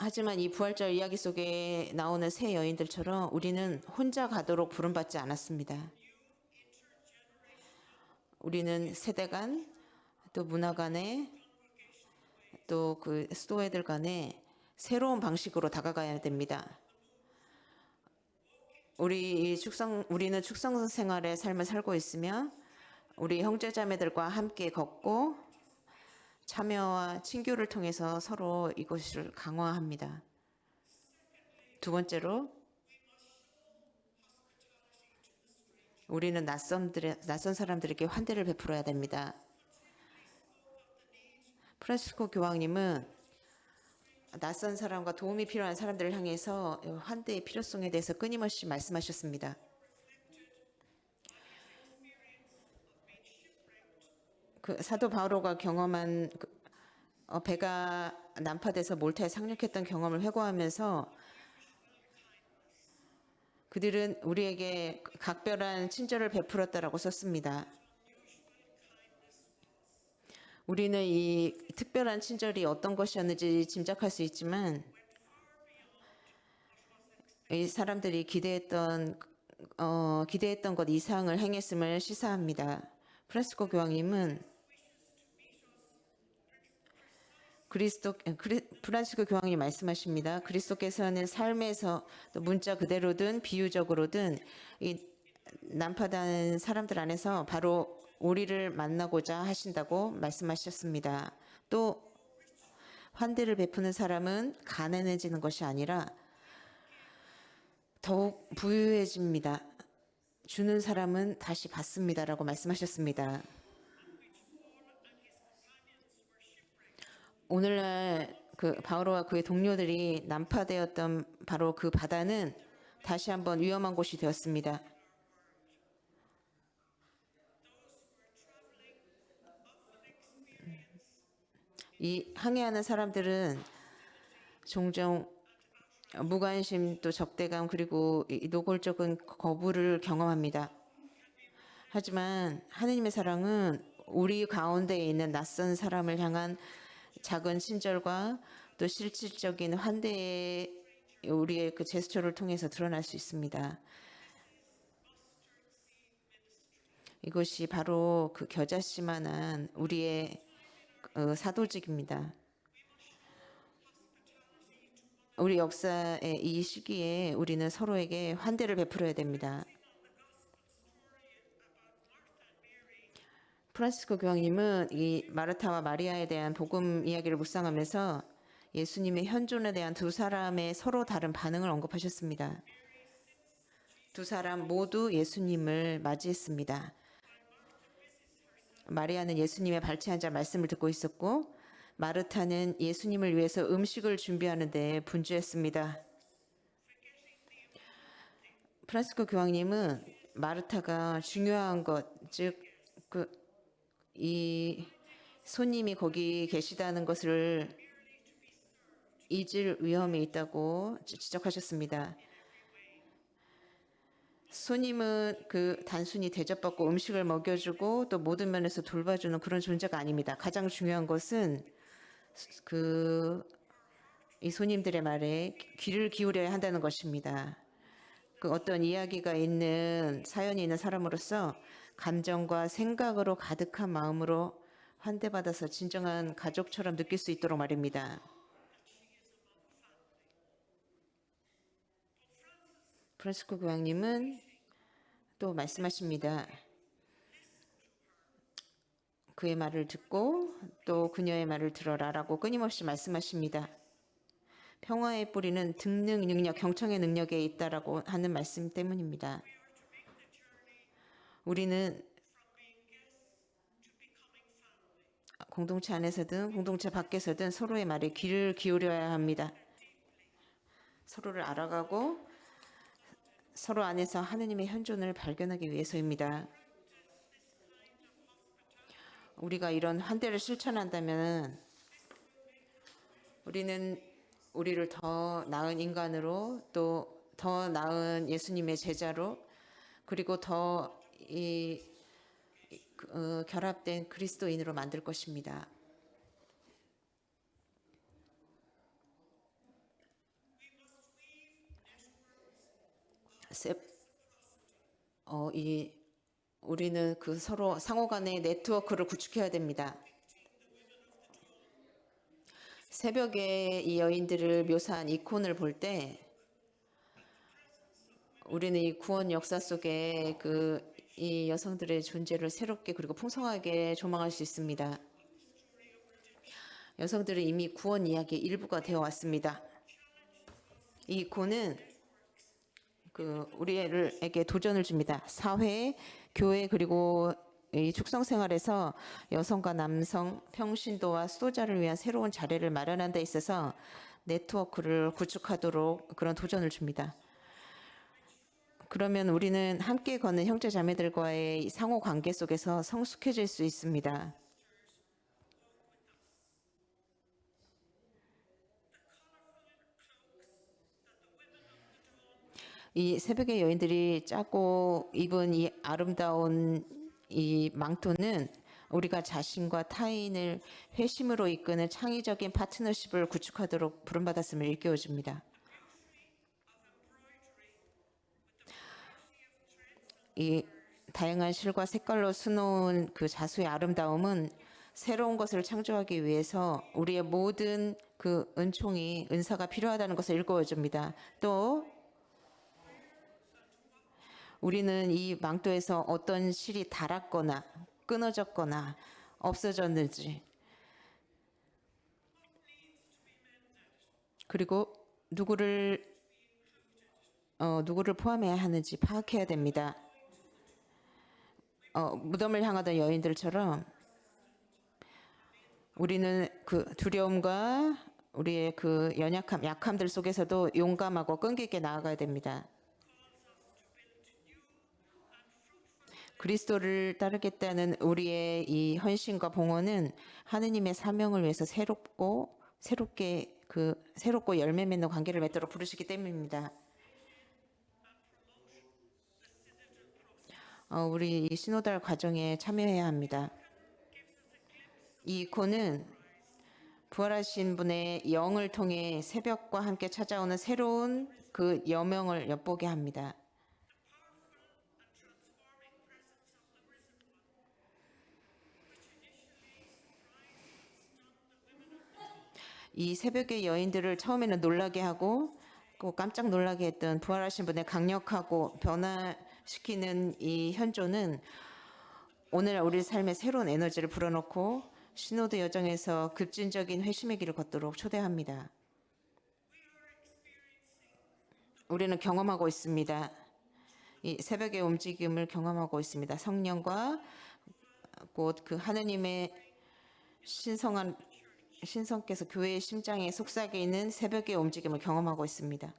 하지만 이 부활절 이야기 속에 나오는 세 여인들처럼 우리는 혼자 가도록 부름받지 않았습니다. 우리는 세대 간, 또 문화 간에, 또 그 수도회들 간에 새로운 방식으로 다가가야 됩니다. 우리는 축성 생활의 삶을 살고 있으며 우리 형제자매들과 함께 걷고 참여와 친교를 통해서 서로 이것을 강화합니다. 두 번째로 우리는 낯선 사람들에게 환대를 베풀어야 됩니다. 프란시스코 교황님은 낯선 사람과 도움이 필요한 사람들을 향해서 환대의 필요성에 대해서 끊임없이 말씀하셨습니다. 그 사도 바오로가 경험한 배가 난파돼서 몰타에 상륙했던 경험을 회고하면서 그들은 우리에게 각별한 친절을 베풀었다라고 썼습니다. 우리는 이 특별한 친절이 어떤 것이었는지 짐작할 수 있지만 이 사람들이 기대했던 것 이상을 행했음을 시사합니다. 프란시스코 교황님은 프란시스코 교황이 말씀하십니다. 그리스도께서는 삶에서 또 문자 그대로든 비유적으로든 이 난파된 사람들 안에서 바로 우리를 만나고자 하신다고 말씀하셨습니다. 또 환대를 베푸는 사람은 가난해지는 것이 아니라 더욱 부유해집니다. 주는 사람은 다시 받습니다라고 말씀하셨습니다. 오늘날 그 바오로와 그의 동료들이 난파되었던 바로 그 바다는 다시 한번 위험한 곳이 되었습니다. 이 항해하는 사람들은 종종 무관심 또 적대감 그리고 이 노골적인 거부를 경험합니다. 하지만 하느님의 사랑은 우리 가운데에 있는 낯선 사람을 향한 작은 친절과 또 실질적인 환대의 우리의 그 제스처를 통해서 드러날 수 있습니다. 이것이 바로 그 겨자씨만한 우리의 사도직입니다. 우리 역사의 이 시기에 우리는 서로에게 환대를 베풀어야 됩니다. 프란시스코 교황님은 이 마르타와 마리아에 대한 복음 이야기를 묵상하면서 예수님의 현존에 대한 두 사람의 서로 다른 반응을 언급하셨습니다. 두 사람 모두 예수님을 맞이했습니다. 마리아는 예수님의 발치 앉아 말씀을 듣고 있었고 마르타는 예수님을 위해서 음식을 준비하는 데 분주했습니다. 프란시스코 교황님은 마르타가 중요한 것, 즉 이 손님이 거기 계시다는 것을 잊을 위험이 있다고 지적하셨습니다. 손님은 그 단순히 대접받고 음식을 먹여주고 또 모든 면에서 돌봐주는 그런 존재가 아닙니다. 가장 중요한 것은 이 손님들의 말에 귀를 기울여야 한다는 것입니다. 그 어떤 이야기가 있는 사연이 있는 사람으로서 감정과 생각으로 가득한 마음으로 환대받아서 진정한 가족처럼 느낄 수 있도록 말입니다. 프란시스코 교황님은 또 말씀하십니다. 그의 말을 듣고 또 그녀의 말을 들어라라고 끊임없이 말씀하십니다. 평화의 뿌리는 등능 능력, 경청의 능력에 있다라고 하는 말씀 때문입니다. 우리는 공동체 안에서든 공동체 밖에서든 서로의 말에 귀를 기울여야 합니다. 서로를 알아가고 서로 안에서 하느님의 현존을 발견하기 위해서입니다. 우리가 이런 환대를 실천한다면 우리는 우리를 더 나은 인간으로 또 더 나은 예수님의 제자로 그리고 더 결합된 그리스도인으로 만들 것입니다. 우리는 그 서로 상호간의 네트워크를 구축해야 됩니다. 새벽에 이 여인들을 묘사한 이콘을 볼 때 우리는 이 구원 역사 속에 이 여성들의 존재를 새롭게 그리고 풍성하게 조망할 수 있습니다. 여성들은 이미 구원 이야기의 일부가 되어 왔습니다. 이 이콘은 우리에게 도전을 줍니다. 사회, 교회 그리고 이 축성 생활에서 여성과 남성, 평신도와 수도자를 위한 새로운 자리를 마련하는 데 있어서 네트워크를 구축하도록 그런 도전을 줍니다. 그러면 우리는 함께 걷는 형제 자매들과의 상호 관계 속에서 성숙해질 수 있습니다. 이 새벽의 여인들이 짜고 입은 이 아름다운 이 망토는 우리가 자신과 타인을 회심으로 이끄는 창의적인 파트너십을 구축하도록 부름받았음을 일깨워줍니다. 이 다양한 실과 색깔로 수놓은 그 자수의 아름다움은 새로운 것을 창조하기 위해서 우리의 모든 그 은사가 필요하다는 것을 일깨워줍니다. 또 우리는 이 망토에서 어떤 실이 닳았거나 끊어졌거나 없어졌는지 그리고 누구를 포함해야 하는지 파악해야 됩니다. 무덤을 향하던 여인들처럼 우리는 그 두려움과 우리의 그 약함들 속에서도 용감하고 끈기 있게 나아가야 됩니다. 그리스도를 따르겠다는 우리의 이 헌신과 봉헌은 하느님의 사명을 위해서 새롭고 열매 맺는 관계를 맺도록 부르시기 때문입니다. 우리 이 신호달 과정에 참여해야 합니다. 이 이콘은 부활하신 분의 영을 통해 새벽과 함께 찾아오는 새로운 그 여명을 엿보게 합니다. 이 새벽의 여인들을 처음에는 놀라게 하고 또 깜짝 놀라게 했던 부활하신 분의 강력하고 변화시키는 이 현존은 오늘 우리 삶에 새로운 에너지를 불어넣고 신호드 여정에서 급진적인 회심의 길을 걷도록 초대합니다. 우리는 경험하고 있습니다. 이 새벽의 움직임을 경험하고 있습니다. 성령과 곧 그 하느님의 신성께서 교회의 심장에 속삭여 있는 새벽의 움직임을 경험하고 있습니다.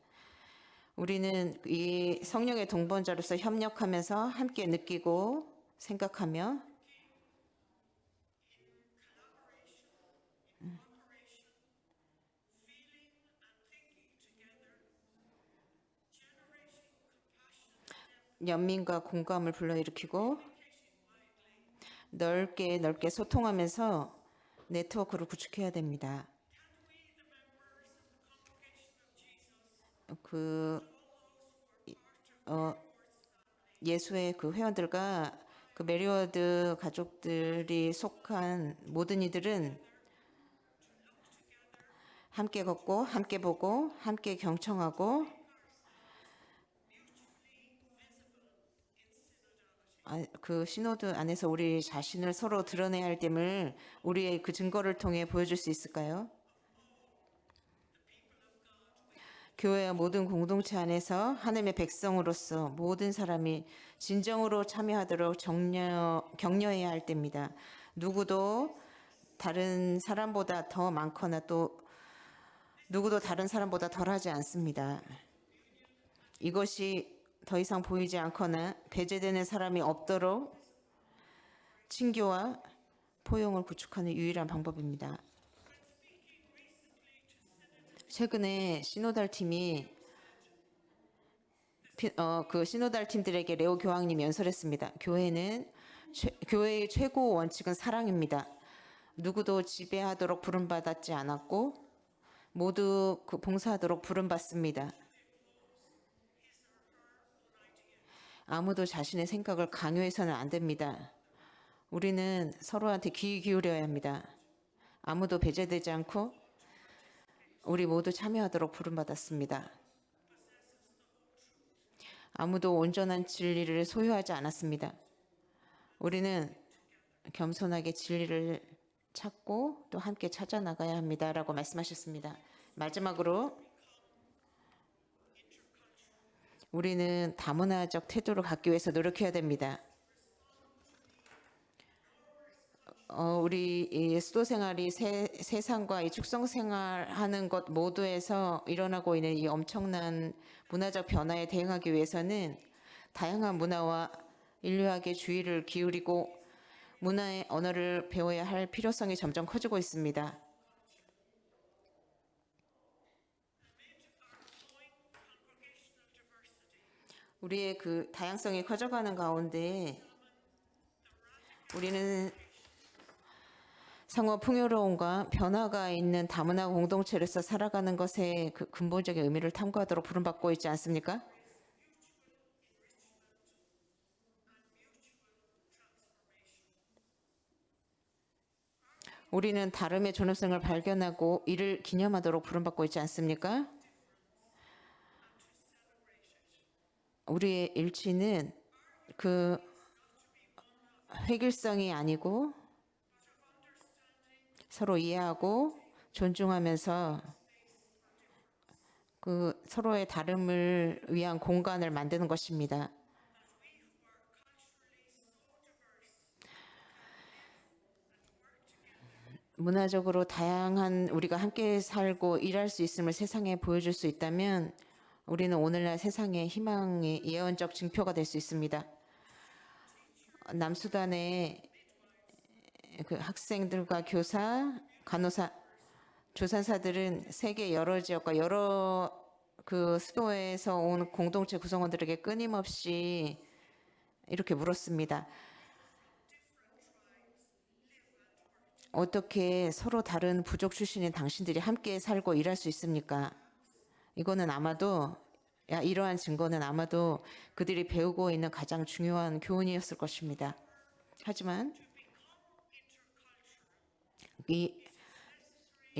우리는 이 성령의 동반자로서 협력하면서 함께 느끼고 생각하며 연민과 공감을 불러일으키고 넓게 소통하면서 네트워크를 구축해야 됩니다. 예수의 그 회원들과 그 메리워드 가족들이 속한 모든 이들은 함께 걷고 함께 보고 함께 경청하고 그 시노드 안에서 우리 자신을 서로 드러내야 할 됨을 우리의 그 증거를 통해 보여줄 수 있을까요? 교회와 모든 공동체 안에서 하나님의 백성으로서 모든 사람이 진정으로 참여하도록 격려해야 할 때입니다. 누구도 다른 사람보다 더 많거나 또 누구도 다른 사람보다 덜하지 않습니다. 이것이 더 이상 보이지 않거나 배제되는 사람이 없도록 친교와 포용을 구축하는 유일한 방법입니다. 최근에 신호달 팀이 그 신호달 팀들에게 레오 교황님이 연설했습니다. 교회의 최고 원칙은 사랑입니다. 누구도 지배하도록 부름받았지 않았고 모두 그 봉사하도록 부름받습니다. 아무도 자신의 생각을 강요해서는 안 됩니다. 우리는 서로한테 귀 기울여야 합니다. 아무도 배제되지 않고 우리 모두 참여하도록 부름받았습니다. 아무도 온전한 진리를 소유하지 않았습니다. 우리는 겸손하게 진리를 찾고 또 함께 찾아 나가야 합니다라고 말씀하셨습니다. 마지막으로 우리는 다문화적 태도를 갖기 위해서 노력해야 됩니다. 우리 이 수도 생활이 세상과 이 축성 생활하는 것 모두에서 일어나고 있는 이 엄청난 문화적 변화에 대응하기 위해서는 다양한 문화와 인류학에 주의를 기울이고 문화의 언어를 배워야 할 필요성이 점점 커지고 있습니다. 우리의 그 다양성이 커져가는 가운데 우리는 상호 풍요로움과 변화가 있는 다문화 공동체로서 살아가는 것의 그 근본적인 의미를 탐구하도록 부름받고 있지 않습니까? 우리는 다름의 존엄성을 발견하고 이를 기념하도록 부름받고 있지 않습니까? 우리의 일치는 그 획일성이 아니고 서로 이해하고 존중하면서 그 서로의 다름을 위한 공간을 만드는 것입니다. 문화적으로 다양한 우리가 함께 살고 일할 수 있음을 세상에 보여줄 수 있다면 우리는 오늘날 세상의 희망의 예언적 징표가 될 수 있습니다. 남수단의 그 학생들과 교사, 간호사, 조산사들은 세계 여러 지역과 여러 그 수도에서 온 공동체 구성원들에게 끊임없이 이렇게 물었습니다. 어떻게 서로 다른 부족 출신인 당신들이 함께 살고 일할 수 있습니까? 이거는 아마도 이러한 증거는 아마도 그들이 배우고 있는 가장 중요한 교훈이었을 것입니다. 하지만 이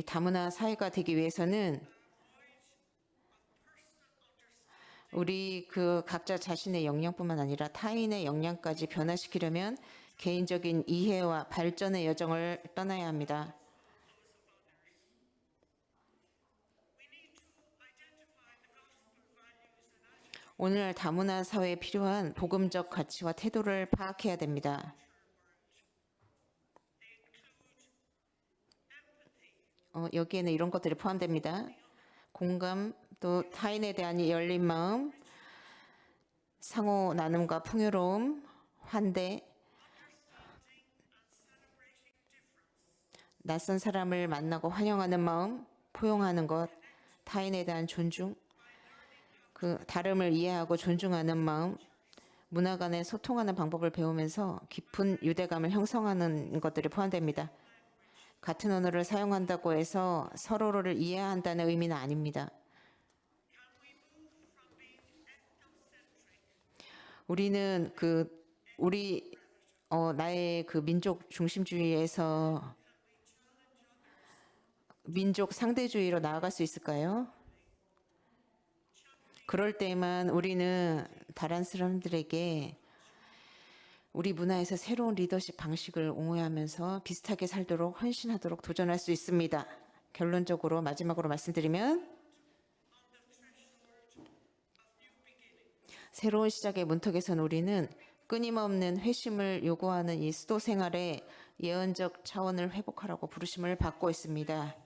다문화 사회가 되기 위해서는 우리 그 각자 자신의 역량뿐만 아니라 타인의 역량까지 변화시키려면 개인적인 이해와 발전의 여정을 떠나야 합니다. 오늘날 다문화 사회에 필요한 복음적 가치와 태도를 파악해야 됩니다. 여기에는 이런 것들이 포함됩니다. 공감, 또 타인에 대한 열린 마음, 상호 나눔과 풍요로움, 환대, 낯선 사람을 만나고 환영하는 마음, 포용하는 것, 타인에 대한 존중, 그 다름을 이해하고 존중하는 마음, 문화 간에 소통하는 방법을 배우면서 깊은 유대감을 형성하는 것들이 포함됩니다. 같은 언어를 사용한다고 해서 서로를 이해한다는 의미는 아닙니다. 우리는 나의 그 민족 중심주의에서 민족 상대주의로 나아갈 수 있을까요? 그럴 때만 우리는 다른 사람들에게 우리 문화에서 새로운 리더십 방식을 옹호하면서 비슷하게 살도록 헌신하도록 도전할 수 있습니다. 결론적으로 마지막으로 말씀드리면 새로운 시작의 문턱에선 우리는 끊임없는 회심을 요구하는 이 수도 생활의 예언적 차원을 회복하라고 부르심을 받고 있습니다.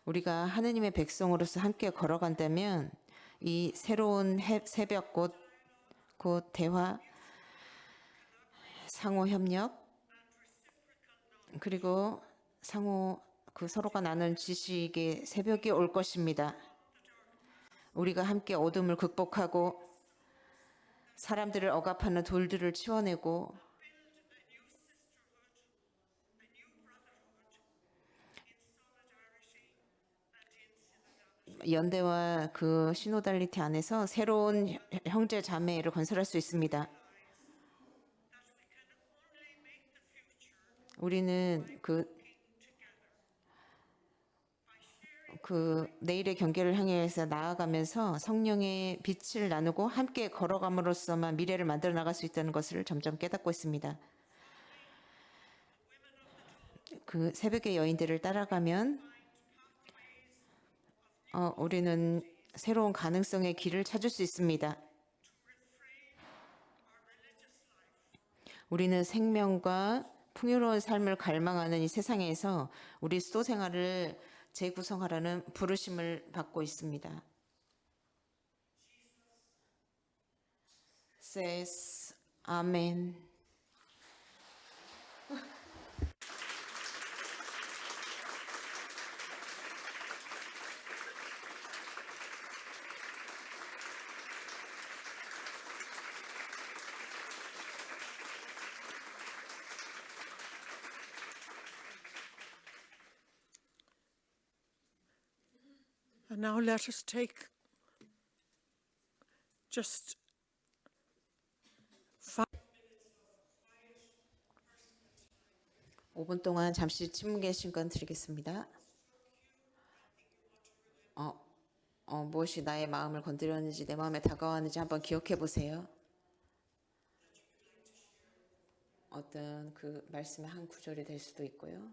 우리가 하느님의 백성으로서 함께 걸어간다면 이 새로운 새벽 곧 대화, 상호 협력, 그리고 상호 서로가 나눈 지식의 새벽이 올 것입니다. 우리가 함께 어둠을 극복하고 사람들을 억압하는 돌들을 치워내고 연대와 그 시노달리티 안에서 새로운 형제 자매를 건설할 수 있습니다. 우리는 내일의 경계를 향해서 나아가면서 성령의 빛을 나누고 함께 걸어감으로써만 미래를 만들어 나갈 수 있다는 것을 점점 깨닫고 있습니다. 그 새벽의 여인들을 따라가면 우리는 새로운 가능성의 길을 찾을 수 있습니다. 우리는 생명과 풍요로운 삶을 갈망하는 이 세상에서 우리 수도 생활을 재구성하라는 부르심을 받고 있습니다. says 아멘. And now let us take just 5분 동안 잠시 침묵의 시간 드리겠습니다. 무엇이 나의 마음을 건드렸는지 내 마음에 다가왔는지 한번 기억해 보세요. 어떤 그 말씀의 한 구절이 될 수도 있고요.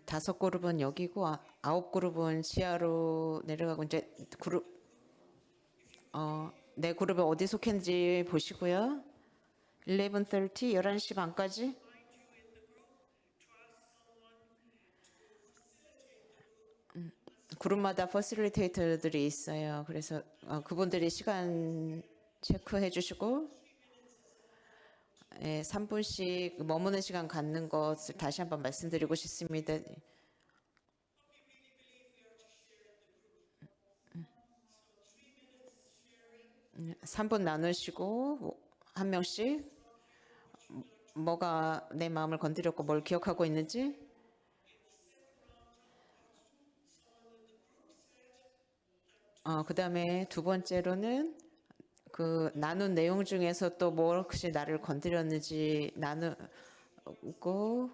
다섯 그룹은 여기고 아홉 그룹은 지하로 내려가고 이제 그룹 내 그룹에 어디 속했는지 보시고요. 11:30 11시 반까지 그룹마다 퍼실리테이터들이 있어요. 그래서 그분들이 시간 체크해 주시고 3분씩 머무는 시간 갖는 것을 다시 한번 말씀드리고 싶습니다. 3분 나누시고 한 명씩 뭐가 내 마음을 건드렸고 뭘 기억하고 있는지 그다음에 두 번째로는 그 나눈 내용 중에서 또 무엇이 나를 건드렸는지 나누고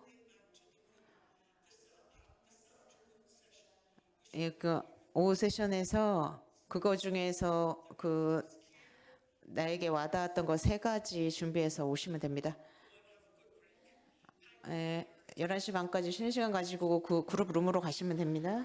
그 오후 세션에서 그거 중에서 그 나에게 와닿았던 거 세 가지 준비해서 오시면 됩니다. 11시 반까지 쉬는 시간 가지고 그 그룹 룸으로 가시면 됩니다.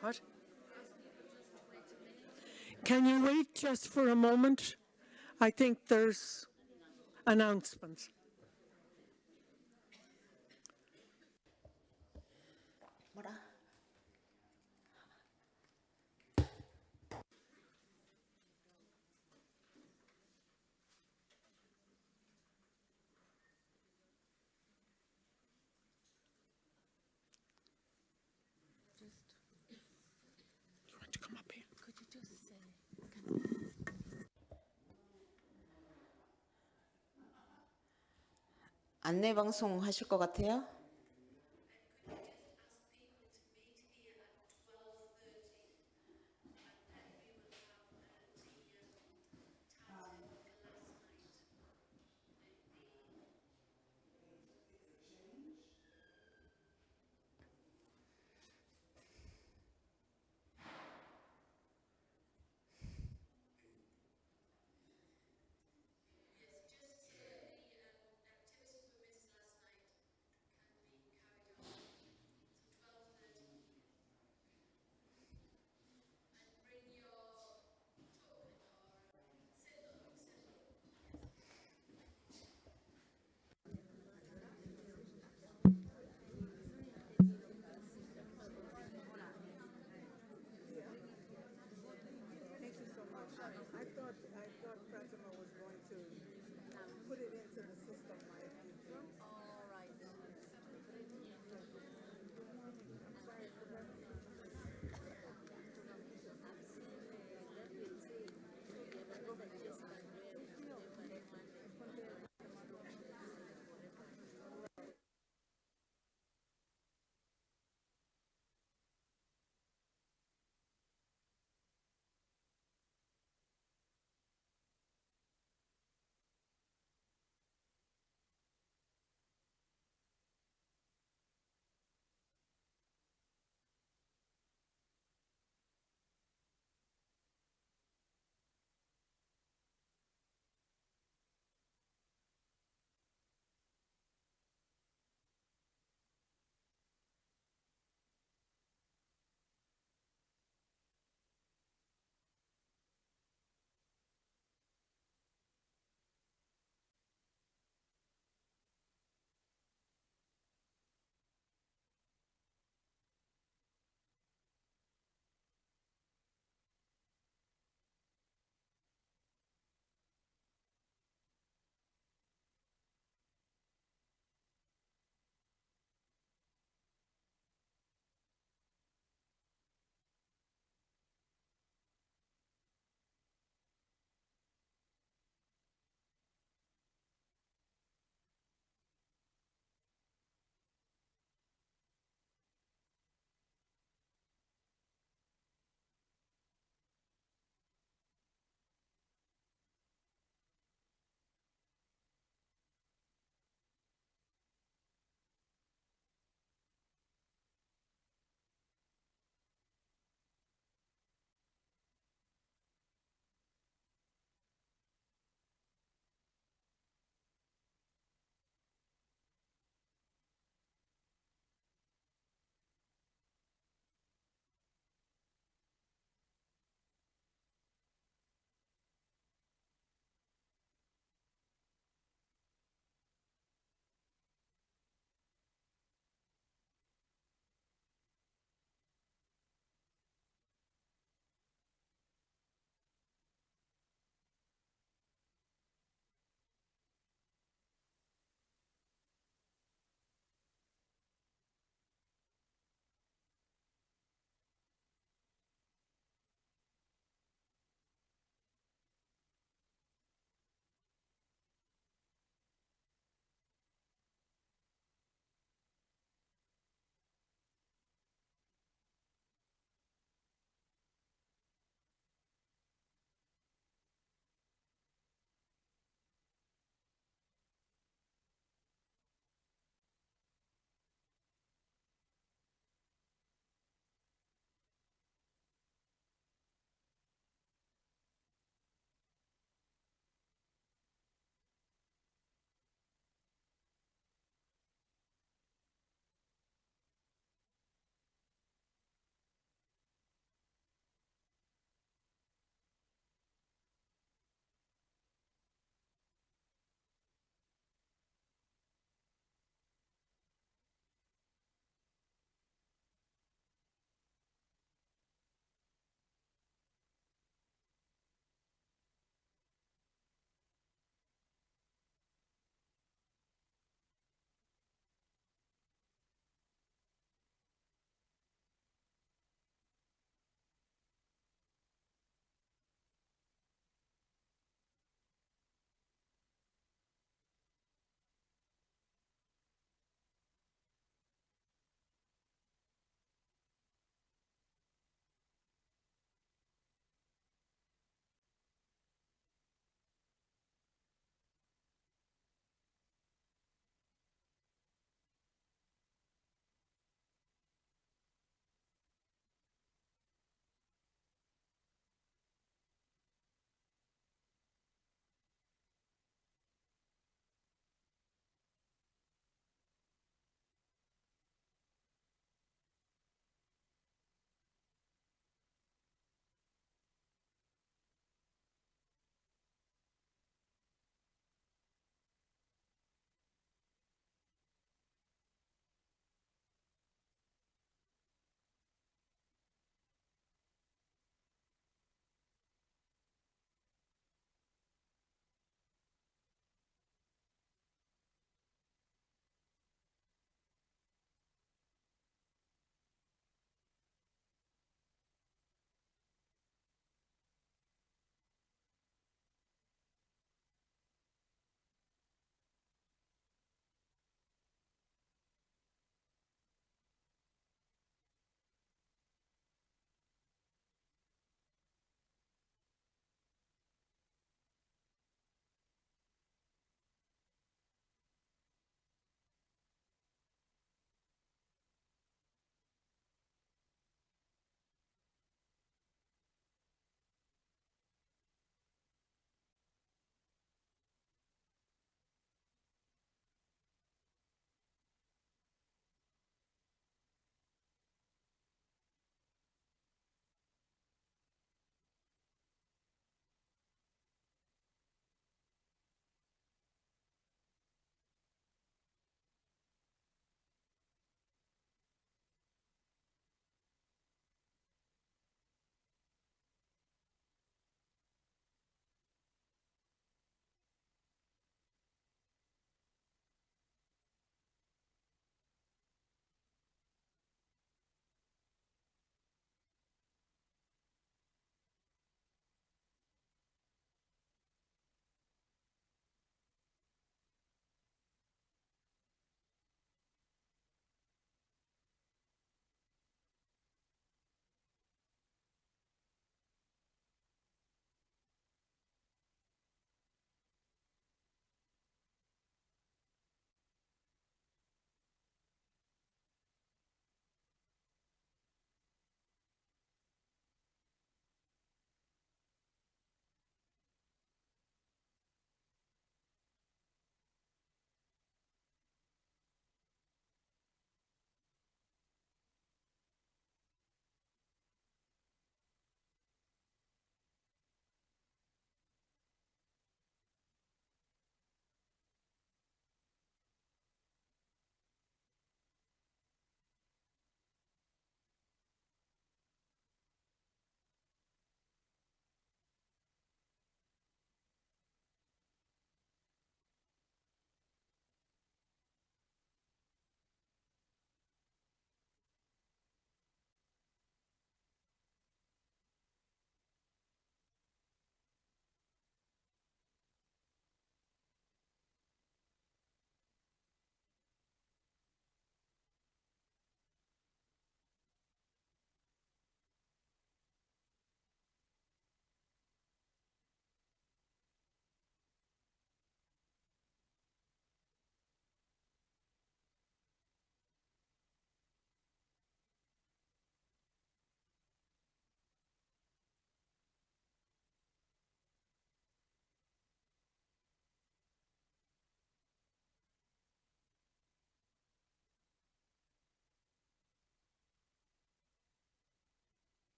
What? Can you wait just for a moment? I think there's announcements. 뭐라? You want to come up here? 안내 방송 하실 것 같아요?